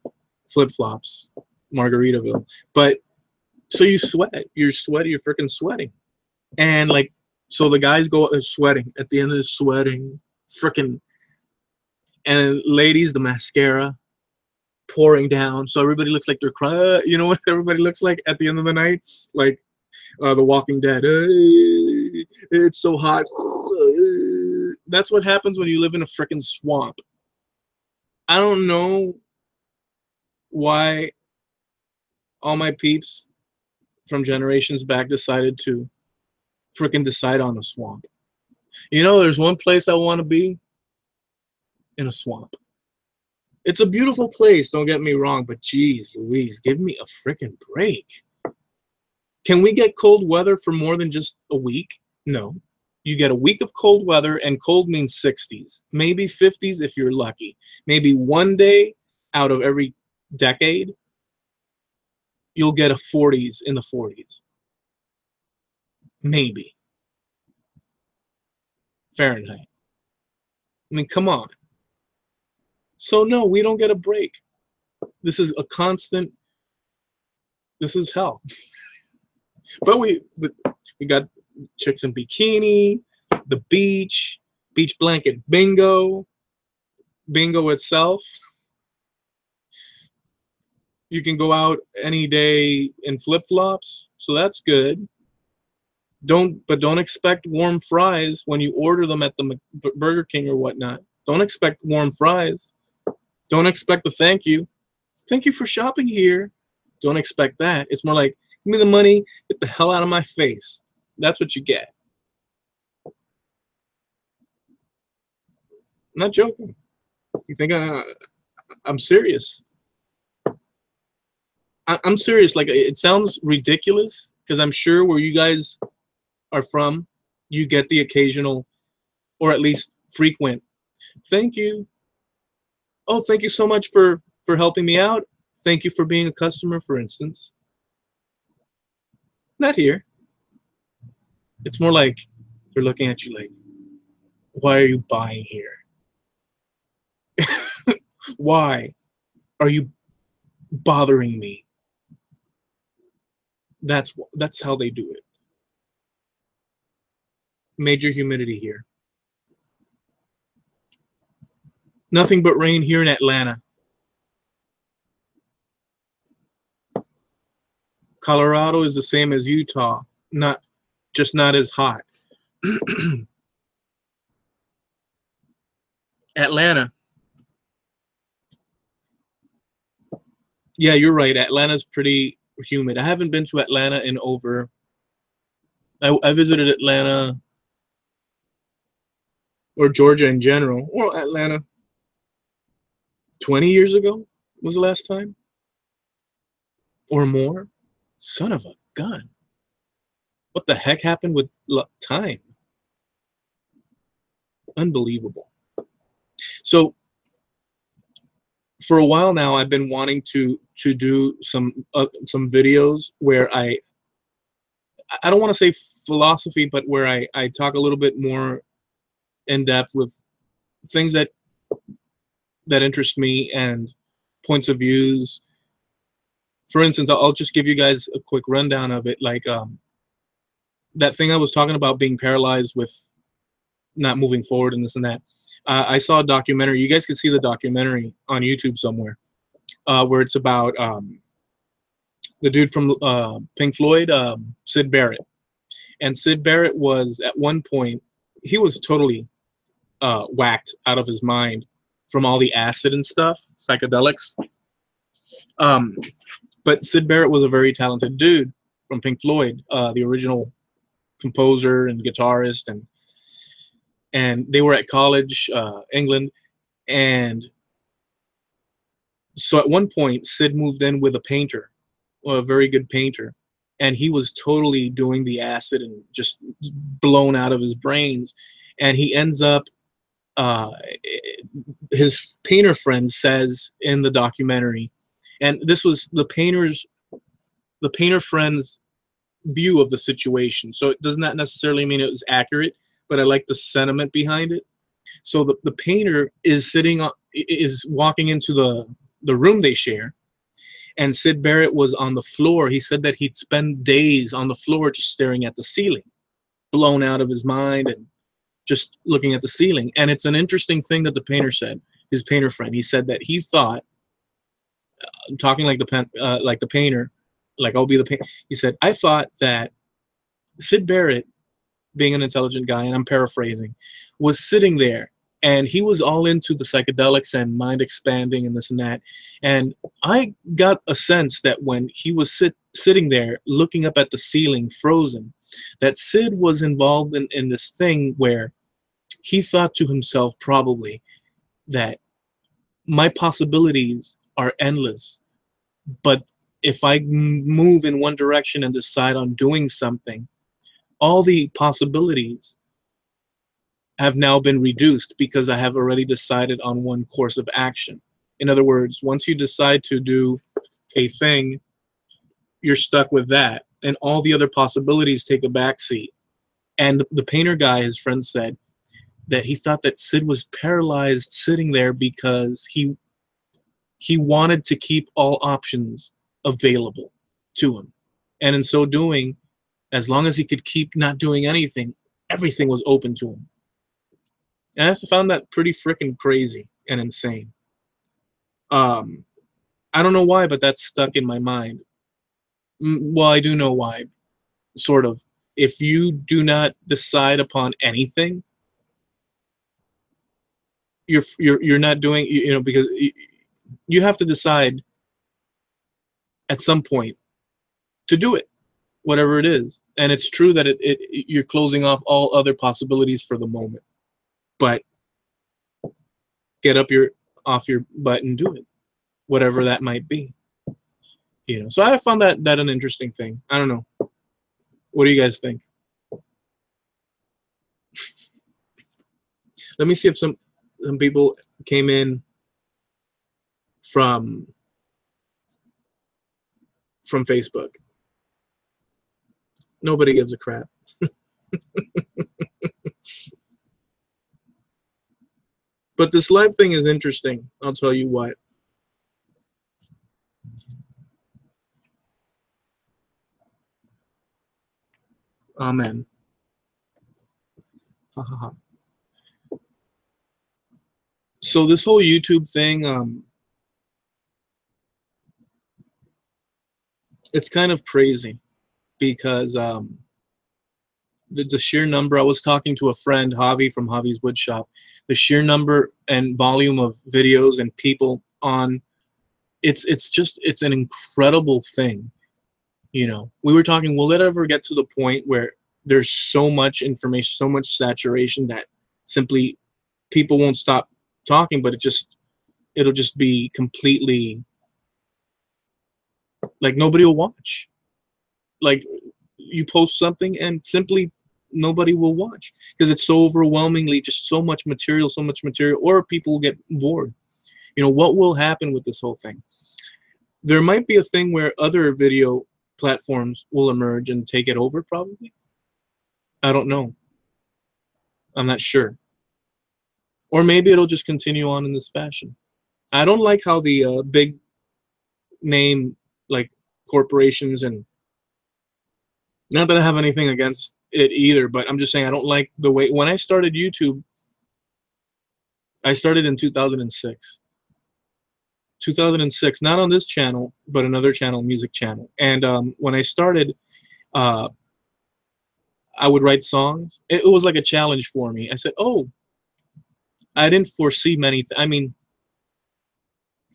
flip flops, Margaritaville. But so you sweat. You're sweaty. You're freaking sweating, and like so the guys go sweating at the end of the sweating, freaking, and ladies the mascara pouring down, so everybody looks like they're crying. You know what everybody looks like at the end of the night, like The Walking Dead. It's so hot. That's what happens when you live in a freaking swamp. I don't know why all my peeps from generations back decided to freaking decide on a swamp. There's one place I want to be, in a swamp. It's a beautiful place, don't get me wrong, but geez Louise, give me a freaking break. Can we get cold weather for more than just a week? No. You get a week of cold weather, and cold means 60s, maybe 50s if you're lucky. Maybe one day out of every decade, you'll get a 40s in the 40s. Maybe. Fahrenheit. I mean, come on. So no, we don't get a break. This is a constant. This is hell. But we got chicks in bikini, the beach blanket bingo, bingo itself, you can go out any day in flip-flops, so that's good. Don't expect warm fries when you order them at the Burger King or whatnot. Don't expect warm fries. Don't expect the thank you. Thank you for shopping here. Don't expect that. It's more like, give me the money, get the hell out of my face. That's what you get. I'm not joking. You think I'm serious? I'm serious. Like, it sounds ridiculous because I'm sure where you guys are from, you get the occasional, or at least frequent, thank you. Oh, thank you so much for helping me out. Thank you for being a customer, for instance. Not here. It's more like they're looking at you like, why are you buying here? Why are you bothering me? That's how they do it. Major humidity here. Nothing but rain here in Atlanta. Colorado is the same as Utah, not as hot. Atlanta. Yeah, you're right. Atlanta's pretty humid. I haven't been to Atlanta in over. I visited Atlanta or Georgia in general, or Atlanta 20 years ago was the last time, or more. Son of a gun. What the heck happened with time? Unbelievable. So for a while now, I've been wanting to do some videos where I don't want to say philosophy, but where I talk a little bit more in depth with things that interest me and points of views. For instance, I'll just give you guys a quick rundown of it. Like that thing I was talking about, being paralyzed with not moving forward and this and that. I saw a documentary. You guys can see the documentary on YouTube somewhere, where it's about the dude from Pink Floyd, Syd Barrett. And Syd Barrett was, at one point, he was totally whacked out of his mind from all the acid and stuff, psychedelics. But Syd Barrett was a very talented dude from Pink Floyd, the original composer and guitarist, and they were at college, England, and so at one point Syd moved in with a painter, a very good painter, and he was totally doing the acid and just blown out of his brains, and he ends up, his painter friend says in the documentary, and this was the painter friend's view of the situation, so it does not necessarily mean it was accurate, but I like the sentiment behind it. So the painter is walking into the room they share, and Syd Barrett was on the floor. He said that he'd spend days on the floor just staring at the ceiling, blown out of his mind and just looking at the ceiling. And it's an interesting thing that the painter said, his painter friend. He said that he thought, talking like the painter, like I'll be the painter. He said, I thought that Syd Barrett, being an intelligent guy, and I'm paraphrasing, was sitting there and he was all into the psychedelics and mind expanding and this and that. And I got a sense that when he was sitting there looking up at the ceiling, frozen, that Syd was involved in this thing where he thought to himself probably that my possibilities are endless, but if I move in one direction and decide on doing something, all the possibilities have now been reduced because I have already decided on one course of action. In other words, once you decide to do a thing, you're stuck with that, and all the other possibilities take a backseat. And the painter guy, his friend, said that he thought that Syd was paralyzed sitting there because he wanted to keep all options available to him. And in so doing, as long as he could keep not doing anything, everything was open to him. And I found that pretty freaking crazy. and insane. I don't know why, but that's stuck in my mind. Well, I do know why, sort of. If you do not decide upon anything, you're not doing, you know, because you have to decide at some point to do it, whatever it is. And it's true that you're closing off all other possibilities for the moment, but get up off your butt and do it, whatever that might be. You know, so I found that an interesting thing. I don't know. What do you guys think? Let me see if some people came in from Facebook. Nobody gives a crap. But this live thing is interesting. I'll tell you what. Amen. Ha ha ha. So this whole YouTube thing, it's kind of crazy because the sheer number. I was talking to a friend, Javi from Javi's Woodshop. The sheer number and volume of videos and people on, it's an incredible thing. You know, we were talking, will it ever get to the point where there's so much information, so much saturation that simply people won't stop talking, but it'll just be completely, like, nobody will watch. Like, you post something and simply nobody will watch because it's so overwhelmingly just so much material, or people will get bored. You know, what will happen with this whole thing? There might be a thing where other video platforms will emerge and take it over, probably. I don't know. I'm not sure. Or maybe it'll just continue on in this fashion. I don't like how the big name, like, corporations, and not that I have anything against it either, but I'm just saying I don't like the way, when I started YouTube, I started in 2006. 2006, not on this channel, but another channel, music channel. And when I started, I would write songs. It was like a challenge for me. I said, oh, I didn't foresee many, I mean,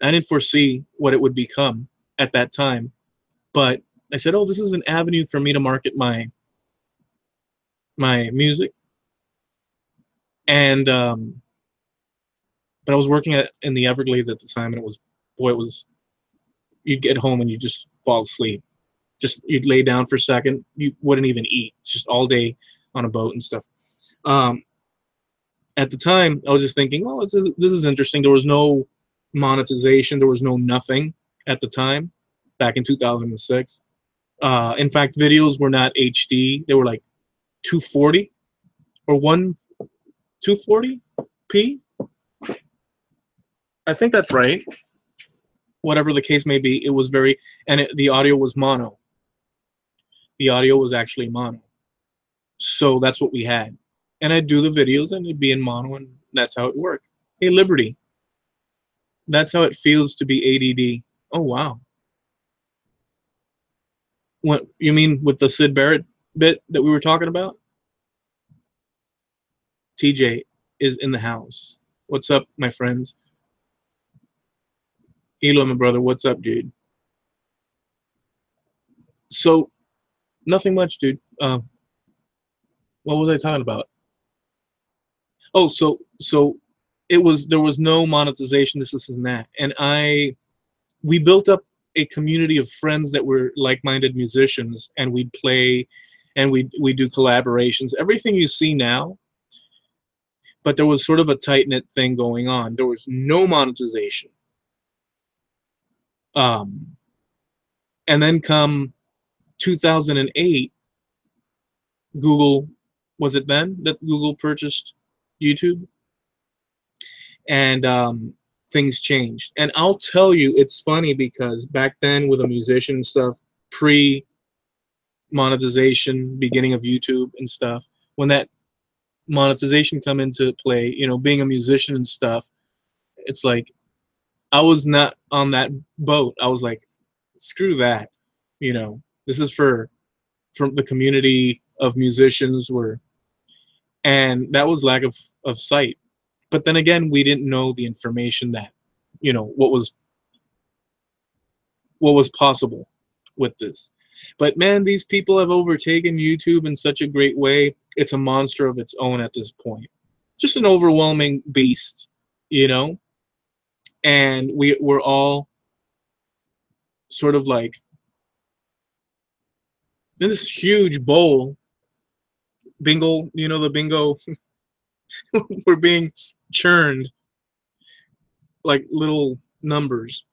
I didn't foresee what it would become at that time. But I said, oh, this is an avenue for me to market my music. And but I was working in the Everglades at the time, and it was, boy, it was, you'd get home and you just fall asleep. Just, you'd lay down for a second, you wouldn't even eat, just all day on a boat and stuff. At the time, I was just thinking, oh, this is interesting. There was no monetization, there was no nothing at the time, back in 2006. In fact, videos were not HD. They were like 240 or 240p. I think that's right. Whatever the case may be, it was very, and the audio was mono. The audio was actually mono. So that's what we had. And I'd do the videos and it'd be in mono, and that's how it worked. Hey, Liberty. That's how it feels to be ADD. Oh, wow. What you mean with the Syd Barrett bit that we were talking about? TJ is in the house. What's up, my friends? Elo, my brother, what's up, dude? So, nothing much, dude. What was I talking about? Oh, so there was no monetization, this and that, and we built up a community of friends that were like-minded musicians, and we'd play, and we do collaborations, everything you see now. But there was sort of a tight-knit thing going on. There was no monetization. And then come 2008, Google, was it then that Google purchased YouTube? And things changed. And I'll tell you, it's funny because back then with a musician and stuff, pre-monetization, beginning of YouTube and stuff, when that monetization come into play, you know, being a musician and stuff, It's like I was not on that boat. I was like, screw that. This is from the community of musicians and that was lack of sight. But then again, we didn't know the information that, what was possible with this. But man, these people have overtaken YouTube in such a great way. It's a monster of its own at this point. Just an overwhelming beast, and we're all sort of like in this huge bowl. Bingo, the bingo. We're being churned like little numbers.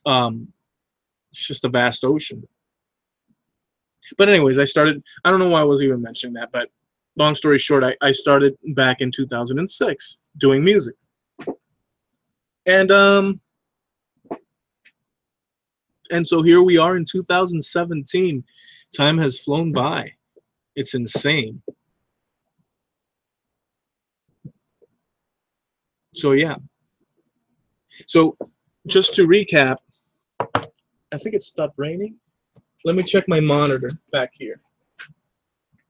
It's just a vast ocean. But anyways, I don't know why I was even mentioning that, but long story short, I started back in 2006 doing music. And so here we are in 2017. Time has flown by. It's insane. So yeah. So just to recap, I think it stopped raining. Let me check my monitor back here.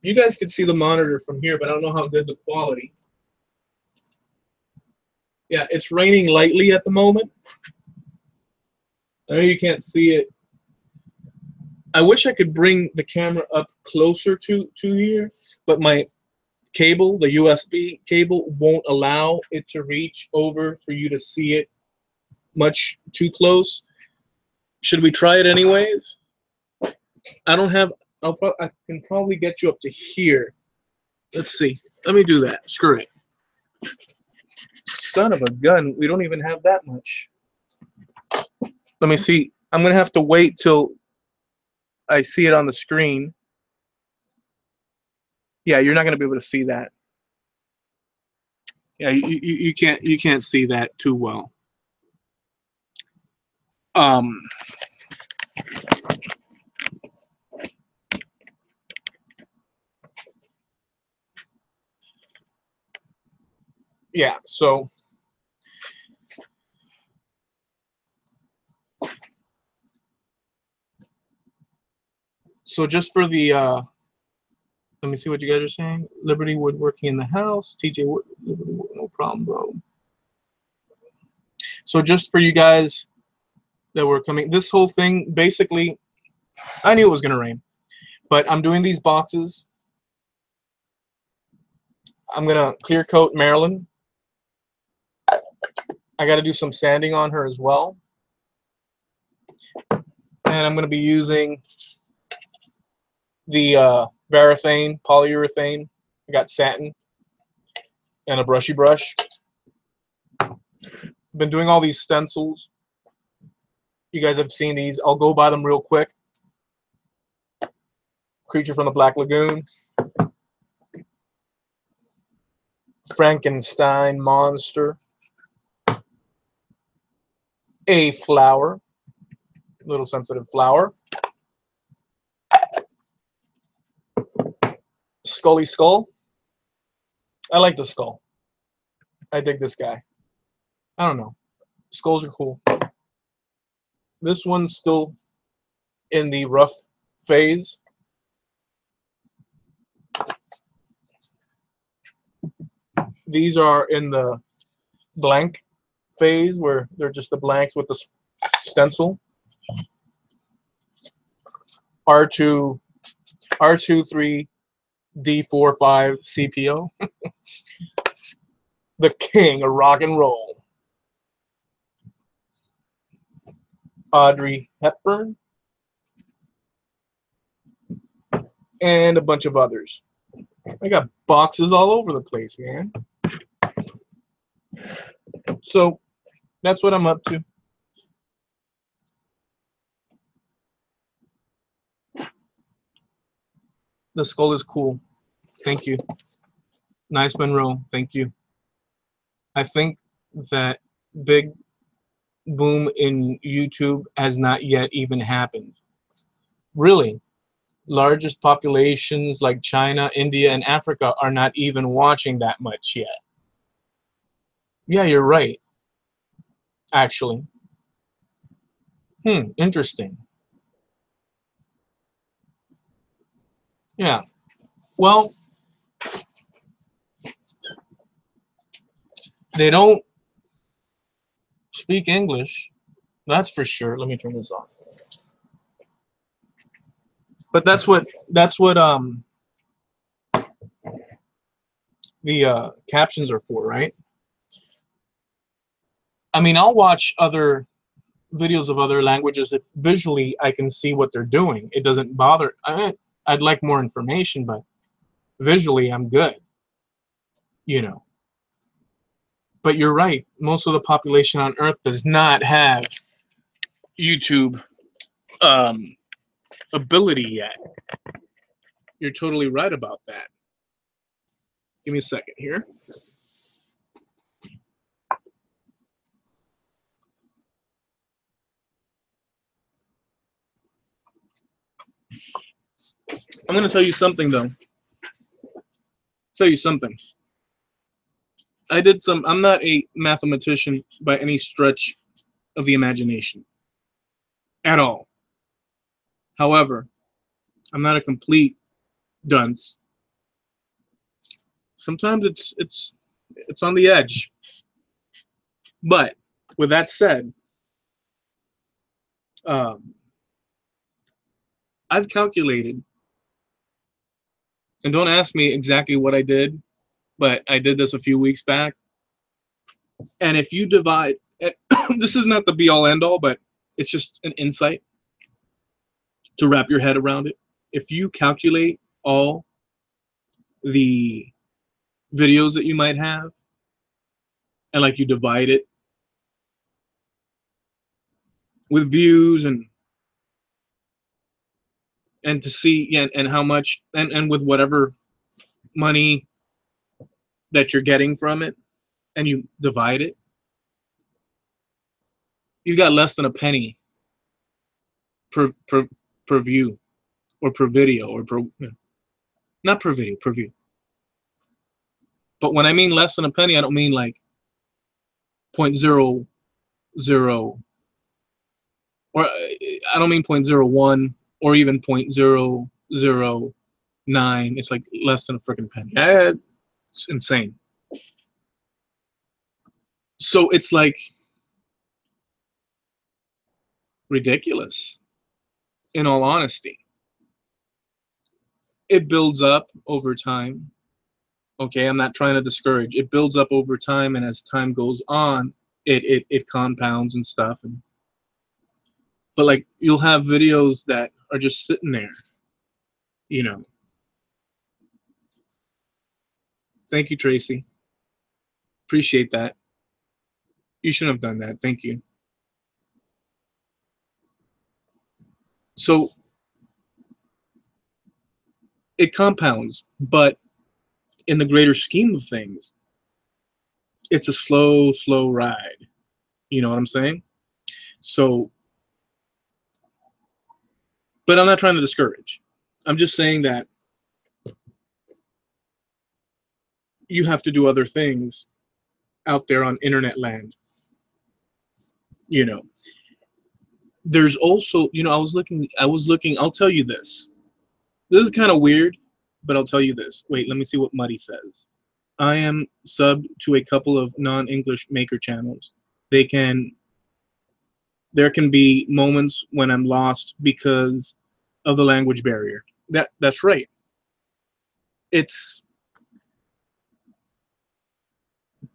You guys can see the monitor from here, but I don't know how good the quality. Yeah, it's raining lightly at the moment. I know you can't see it. I wish I could bring the camera up closer to here, but my cable, the USB cable, won't allow it to reach over for you to see it much too close. Should we try it anyways? I don't have, I can probably get you up to here. Let's see. Let me do that. Screw it. Son of a gun. We don't even have that much. Let me see. I'm going to have to wait till I see it on the screen. Yeah, you're not going to be able to see that. Yeah, you can't see that too well. Yeah, so just for the let me see what you guys are saying. Liberty Woodworking in the house. TJ Wood, no problem, bro. So just for you guys that were coming, this whole thing, basically, I knew it was going to rain. But I'm doing these boxes. I'm going to clear coat Marilyn. I got to do some sanding on her as well. And I'm going to be using the Varathane, polyurethane. I got satin and a brushy brush. Been doing all these stencils. You guys have seen these. I'll go by them real quick. Creature from the Black Lagoon. Frankenstein monster. A flower. Little sensitive flower. Scully skull. I like the skull. I dig this guy. I don't know. Skulls are cool. This one's still in the rough phase. These are in the blank phase where they're just the blanks with the stencil. R2, R23, D45 CPO. The king of rock and roll. Audrey Hepburn. And a bunch of others. I got boxes all over the place, man. So that's what I'm up to. The skull is cool. Thank you. Nice Monroe. Thank you. I think that big boom in YouTube has not yet even happened. Really. Largest populations like China, India, and Africa are not even watching that much yet. Yeah, you're right. actually. Interesting. Yeah. Well, they don't speak English. That's for sure. Let me turn this off. But that's what the captions are for, right? I mean, I'll watch other videos of other languages if visually I can see what they're doing. It doesn't bother. I'd like more information, but visually I'm good, you know. But you're right. Most of the population on Earth does not have YouTube ability yet. You're totally right about that. Give me a second here. I'm going to tell you something, though. Tell you something. I'm not a mathematician by any stretch of the imagination. At all. However, I'm not a complete dunce. Sometimes it's on the edge. But with that said, I've calculated, and don't ask me exactly what I did, but I did this a few weeks back. And if you divide, this is not the be all end all, but it's just an insight to wrap your head around it. If you calculate all the videos that you might have, and like you divide it with views and to see, yeah, and how much, and with whatever money that you're getting from it, and you divide it, you got less than a penny per view, or per video, or not per video, per view. But when I mean less than a penny, I don't mean like 0.00, or I don't mean 0.01 or even 0.009. It's like less than a freaking penny. It's insane. So it's like ridiculous, in all honesty. It builds up over time. Okay, I'm not trying to discourage. It builds up over time, and as time goes on, it compounds and stuff. But like, you'll have videos that are just sitting there, you know. Thank you, Tracy. Appreciate that. You shouldn't have done that. Thank you. So it compounds, but in the greater scheme of things, it's a slow ride. You know what I'm saying? So, but I'm not trying to discourage. I'm just saying that you have to do other things out there on internet land. You know, there's also, you know, I was looking, I'll tell you this. This is kind of weird, but I'll tell you this. Wait, let me see what Muddy says. I am subbed to a couple of non-English maker channels. There can be moments when I'm lost because of the language barrier. That's right.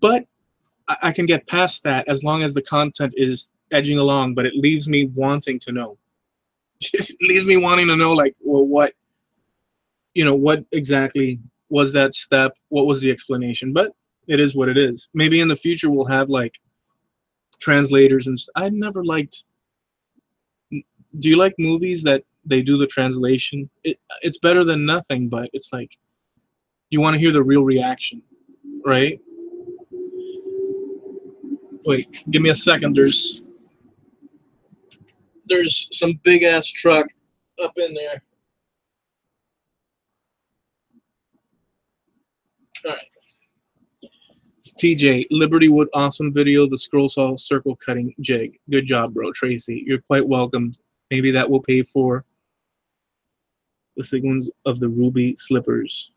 But I can get past that as long as the content is edging along, but it leaves me wanting to know. It leaves me wanting to know, like, well, what exactly was that step? What was the explanation? But it is what it is. Maybe in the future we'll have like translators and I never liked. Do you like movies that they do the translation? It's better than nothing, but it's like you want to hear the real reaction, right? Wait, give me a second. There's some big ass truck up in there. All right. TJ, Liberty Wood, awesome video. The scroll saw circle cutting jig. Good job, bro. Tracy, you're quite welcome. Maybe that will pay for the sequins of the ruby slippers.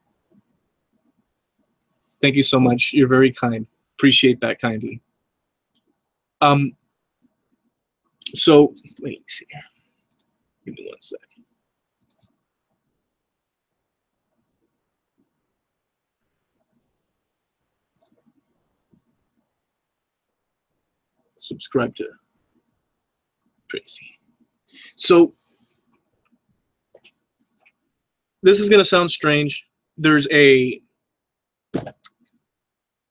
Thank you so much. You're very kind. Appreciate that kindly. So wait, see here. Give me 1 sec. Subscribe to Tracy. So this is gonna sound strange.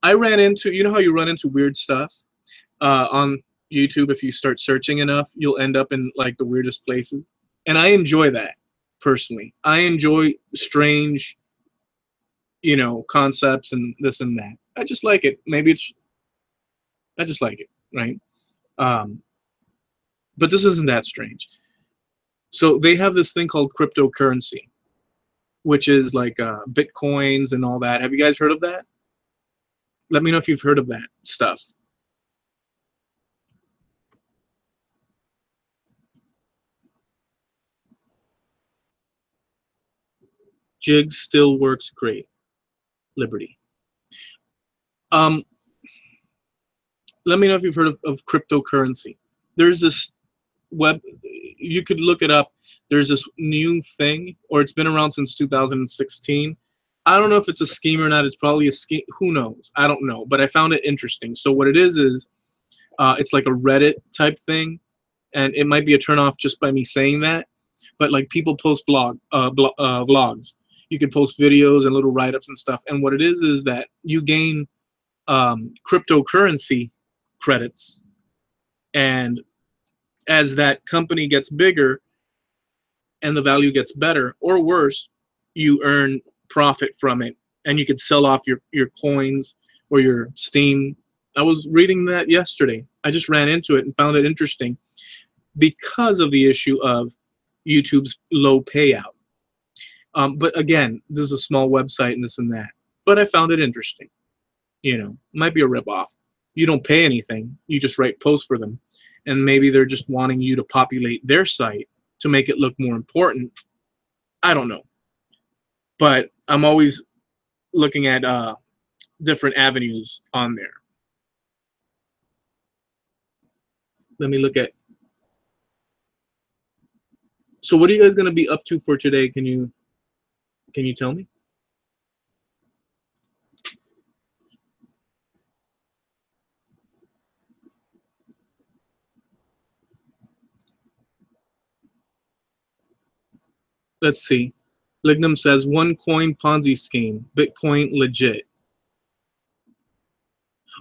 I ran into, you know how you run into weird stuff on YouTube? If you start searching enough, you'll end up in like the weirdest places. And I enjoy that personally. I enjoy strange, you know, concepts and this and that. I just like it. I just like it, right? But this isn't that strange. So they have this thing called cryptocurrency, which is like Bitcoins and all that. Have you guys heard of that? Let me know if you've heard of that stuff. Jig still works great. Liberty. Let me know if you've heard of cryptocurrency. There's this web, you could look it up. There's this new thing, or it's been around since 2016. I don't know if it's a scheme or not. It's probably a scheme. Who knows? I don't know. But I found it interesting. So what it is it's like a Reddit type thing, and it might be a turnoff just by me saying that. But like people post vlogs. You can post videos and little write-ups and stuff. And what it is that you gain cryptocurrency credits, and as that company gets bigger and the value gets better or worse, you earn profit from it, and you could sell off your coins or your Steam. I was reading that yesterday. I just ran into it and found it interesting because of the issue of YouTube's low payout. But again, this is a small website and this and that. But I found it interesting. You know, might be a ripoff. You don't pay anything. You just write posts for them. And maybe they're just wanting you to populate their site to make it look more important. I don't know. But I'm always looking at different avenues on there. Let me look at. So what are you guys going to be up to for today? Can you tell me? Let's see. Lignum says one coin Ponzi scheme, Bitcoin legit.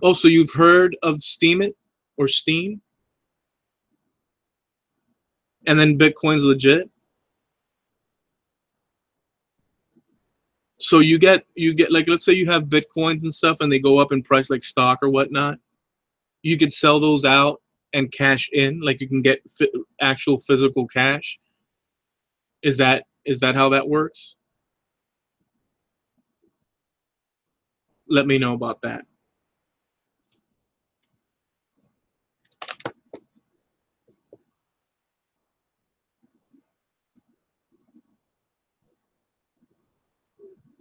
Oh, so you've heard of Steemit or Steem? And then Bitcoin's legit? So you get like, let's say you have Bitcoins and stuff and they go up in price like stock or whatnot. You could sell those out and cash in, like you can get actual physical cash. Is that how that works? Let me know about that.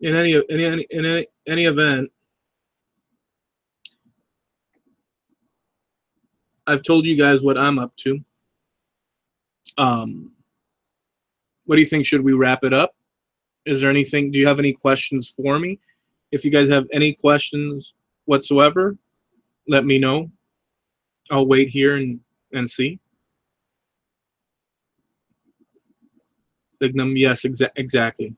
In any event, I've told you guys what I'm up to. What do you think? Should we wrap it up? Is there anything? Do you have any questions for me? If you guys have any questions whatsoever, let me know. I'll wait here and see. Lignum, yes, exactly.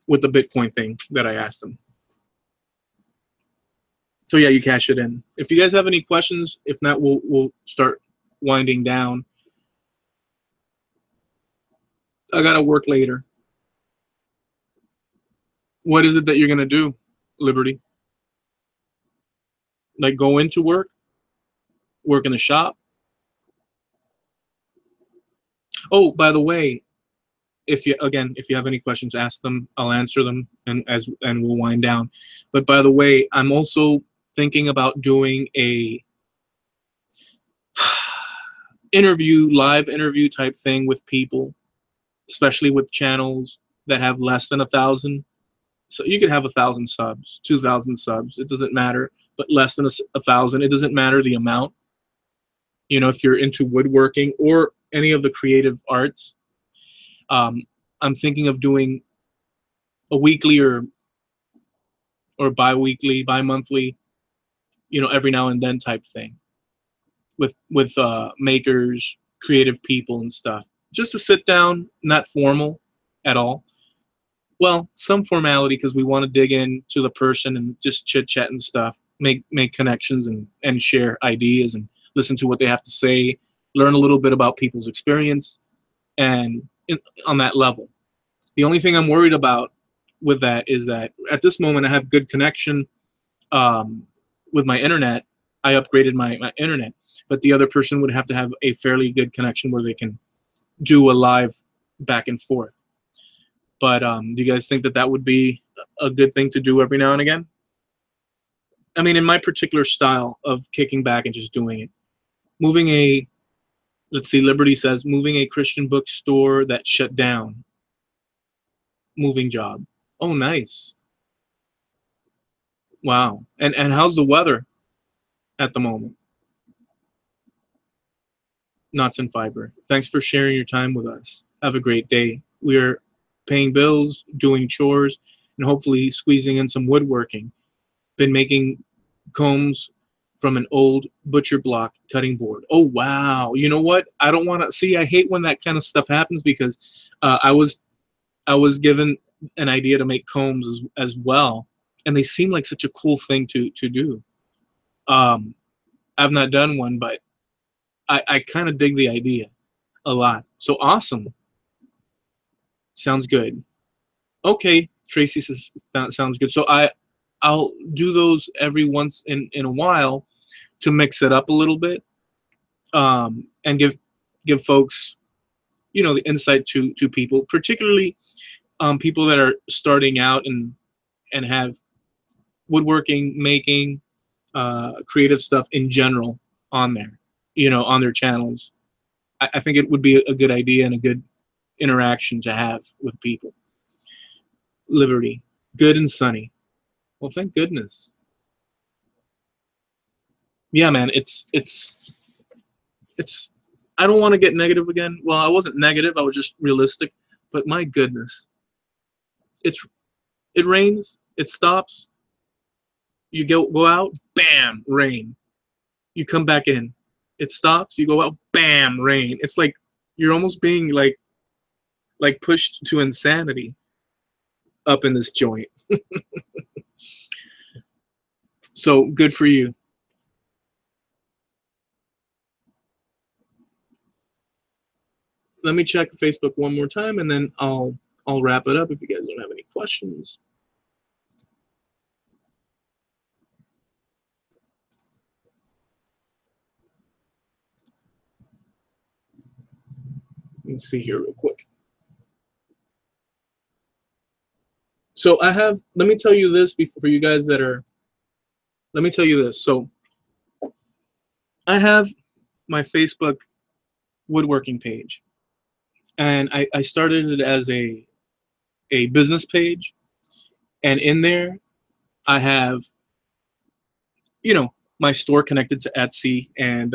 With the Bitcoin thing that I asked them. So yeah, you cash it in. If you guys have any questions, if not, we'll start winding down. I gotta work later. What is it that you're gonna do, Liberty? Like go into work in the shop? Oh, by the way, if you have any questions, ask them. I'll answer them, and we'll wind down. But by the way, I'm also thinking about doing a live interview type thing with people, especially with channels that have less than 1,000. So you could have 1,000 subs, 2,000 subs, it doesn't matter, but less than 1,000, it doesn't matter the amount. You know, if you're into woodworking or any of the creative arts, I'm thinking of doing a weekly or bi-weekly, bi-monthly, you know, every now and then type thing with makers, creative people and stuff. Just to sit down, not formal at all. Well, some formality because we want to dig into the person and just chit chat and stuff, make connections and share ideas and listen to what they have to say, learn a little bit about people's experience, and on that level. The only thing I'm worried about with that is that at this moment I have good connection with my internet. I upgraded my internet, but the other person would have to have a fairly good connection where they can do a live back and forth. But do you guys think that that would be a good thing to do every now and again? I mean, in my particular style of kicking back and just doing it. Moving a, let's see, Liberty says, moving a Christian bookstore that shut down. Moving job. Oh, nice. Wow. And how's the weather at the moment? Knots and Fiber. Thanks for sharing your time with us. Have a great day. We're paying bills, doing chores, and hopefully squeezing in some woodworking. Been making combs from an old butcher block cutting board. Oh, wow. You know what? I don't want to see. I hate when that kind of stuff happens because I was given an idea to make combs as well, and they seem like such a cool thing to do. I've not done one, but I kind of dig the idea a lot. So awesome. Sounds good. Okay, Tracy says that sounds good. So I'll do those every once in a while to mix it up a little bit, and give folks, you know, the insight to people, particularly people that are starting out and have woodworking, making, creative stuff in general on there, you know, on their channels. I think it would be a good idea and a good interaction to have with people. Liberty, good and sunny. Well, thank goodness. Yeah, man, it's I don't want to get negative again. Well, I wasn't negative, I was just realistic, but my goodness. It rains, it stops. You go out, bam, rain. You come back in. It stops, you go out, bam, rain. It's like you're almost being like pushed to insanity up in this joint. So good for you. Let me check Facebook one more time and then I'll wrap it up if you guys don't have any questions. Let me see here real quick. So let me tell you this for you guys that are, let me tell you this. So I have my Facebook woodworking page, and I started it as a business page, and in there I have, you know, my store connected to Etsy, and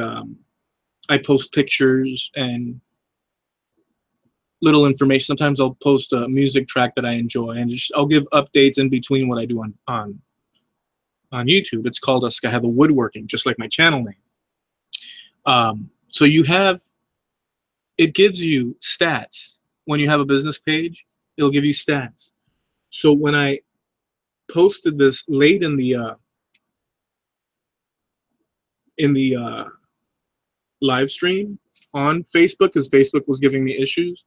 I post pictures and little information. Sometimes I'll post a music track that I enjoy, and I'll give updates in between what I do on YouTube. It's called Skaheva Woodworking, just like my channel name. So it gives you stats. When you have a business page, it'll give you stats. So when I posted this late in the live stream on Facebook, because Facebook was giving me issues,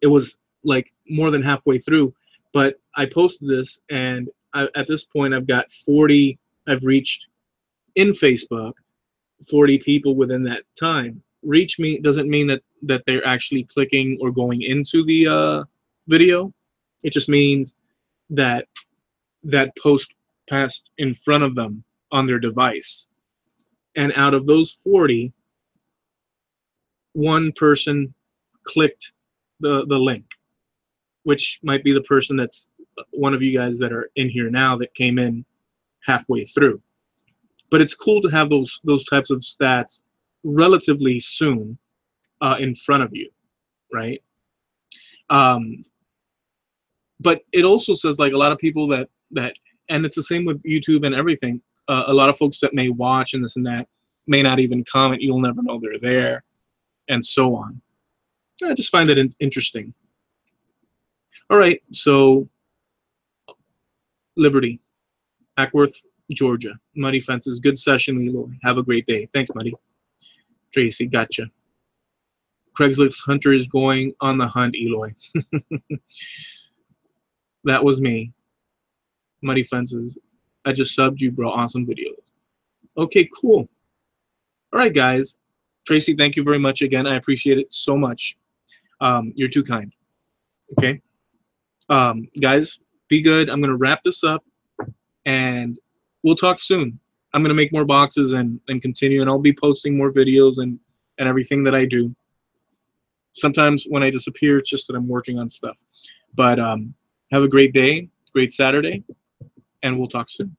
it was like more than halfway through, but I posted this, and at this point I've got 40, I've reached in Facebook 40 people within that time. Reach me doesn't mean that they're actually clicking or going into the video. It just means that that post passed in front of them on their device. And out of those 40, one person clicked the link, which might be the person that's one of you guys that are in here now that came in halfway through. But it's cool to have those types of stats relatively soon in front of you, right? But it also says, like, a lot of people that and it's the same with YouTube and everything. A lot of folks that may watch and this and that may not even comment. You'll never know they're there, and so on. I just find it interesting. All right, so Liberty, Ackworth, Georgia. Muddy Fences. Good session, Eloy. Have a great day. Thanks, Muddy. Tracy, gotcha. Craigslist Hunter is going on the hunt, Eloy. That was me. Muddy Fences. I just subbed you, bro. Awesome videos. Okay, cool. All right, guys. Tracy, thank you very much again. I appreciate it so much. You're too kind. Okay. Guys, be good. I'm going to wrap this up, and we'll talk soon. I'm going to make more boxes and continue, and I'll be posting more videos and everything that I do. Sometimes when I disappear, it's just that I'm working on stuff. But have a great day, great Saturday, and we'll talk soon.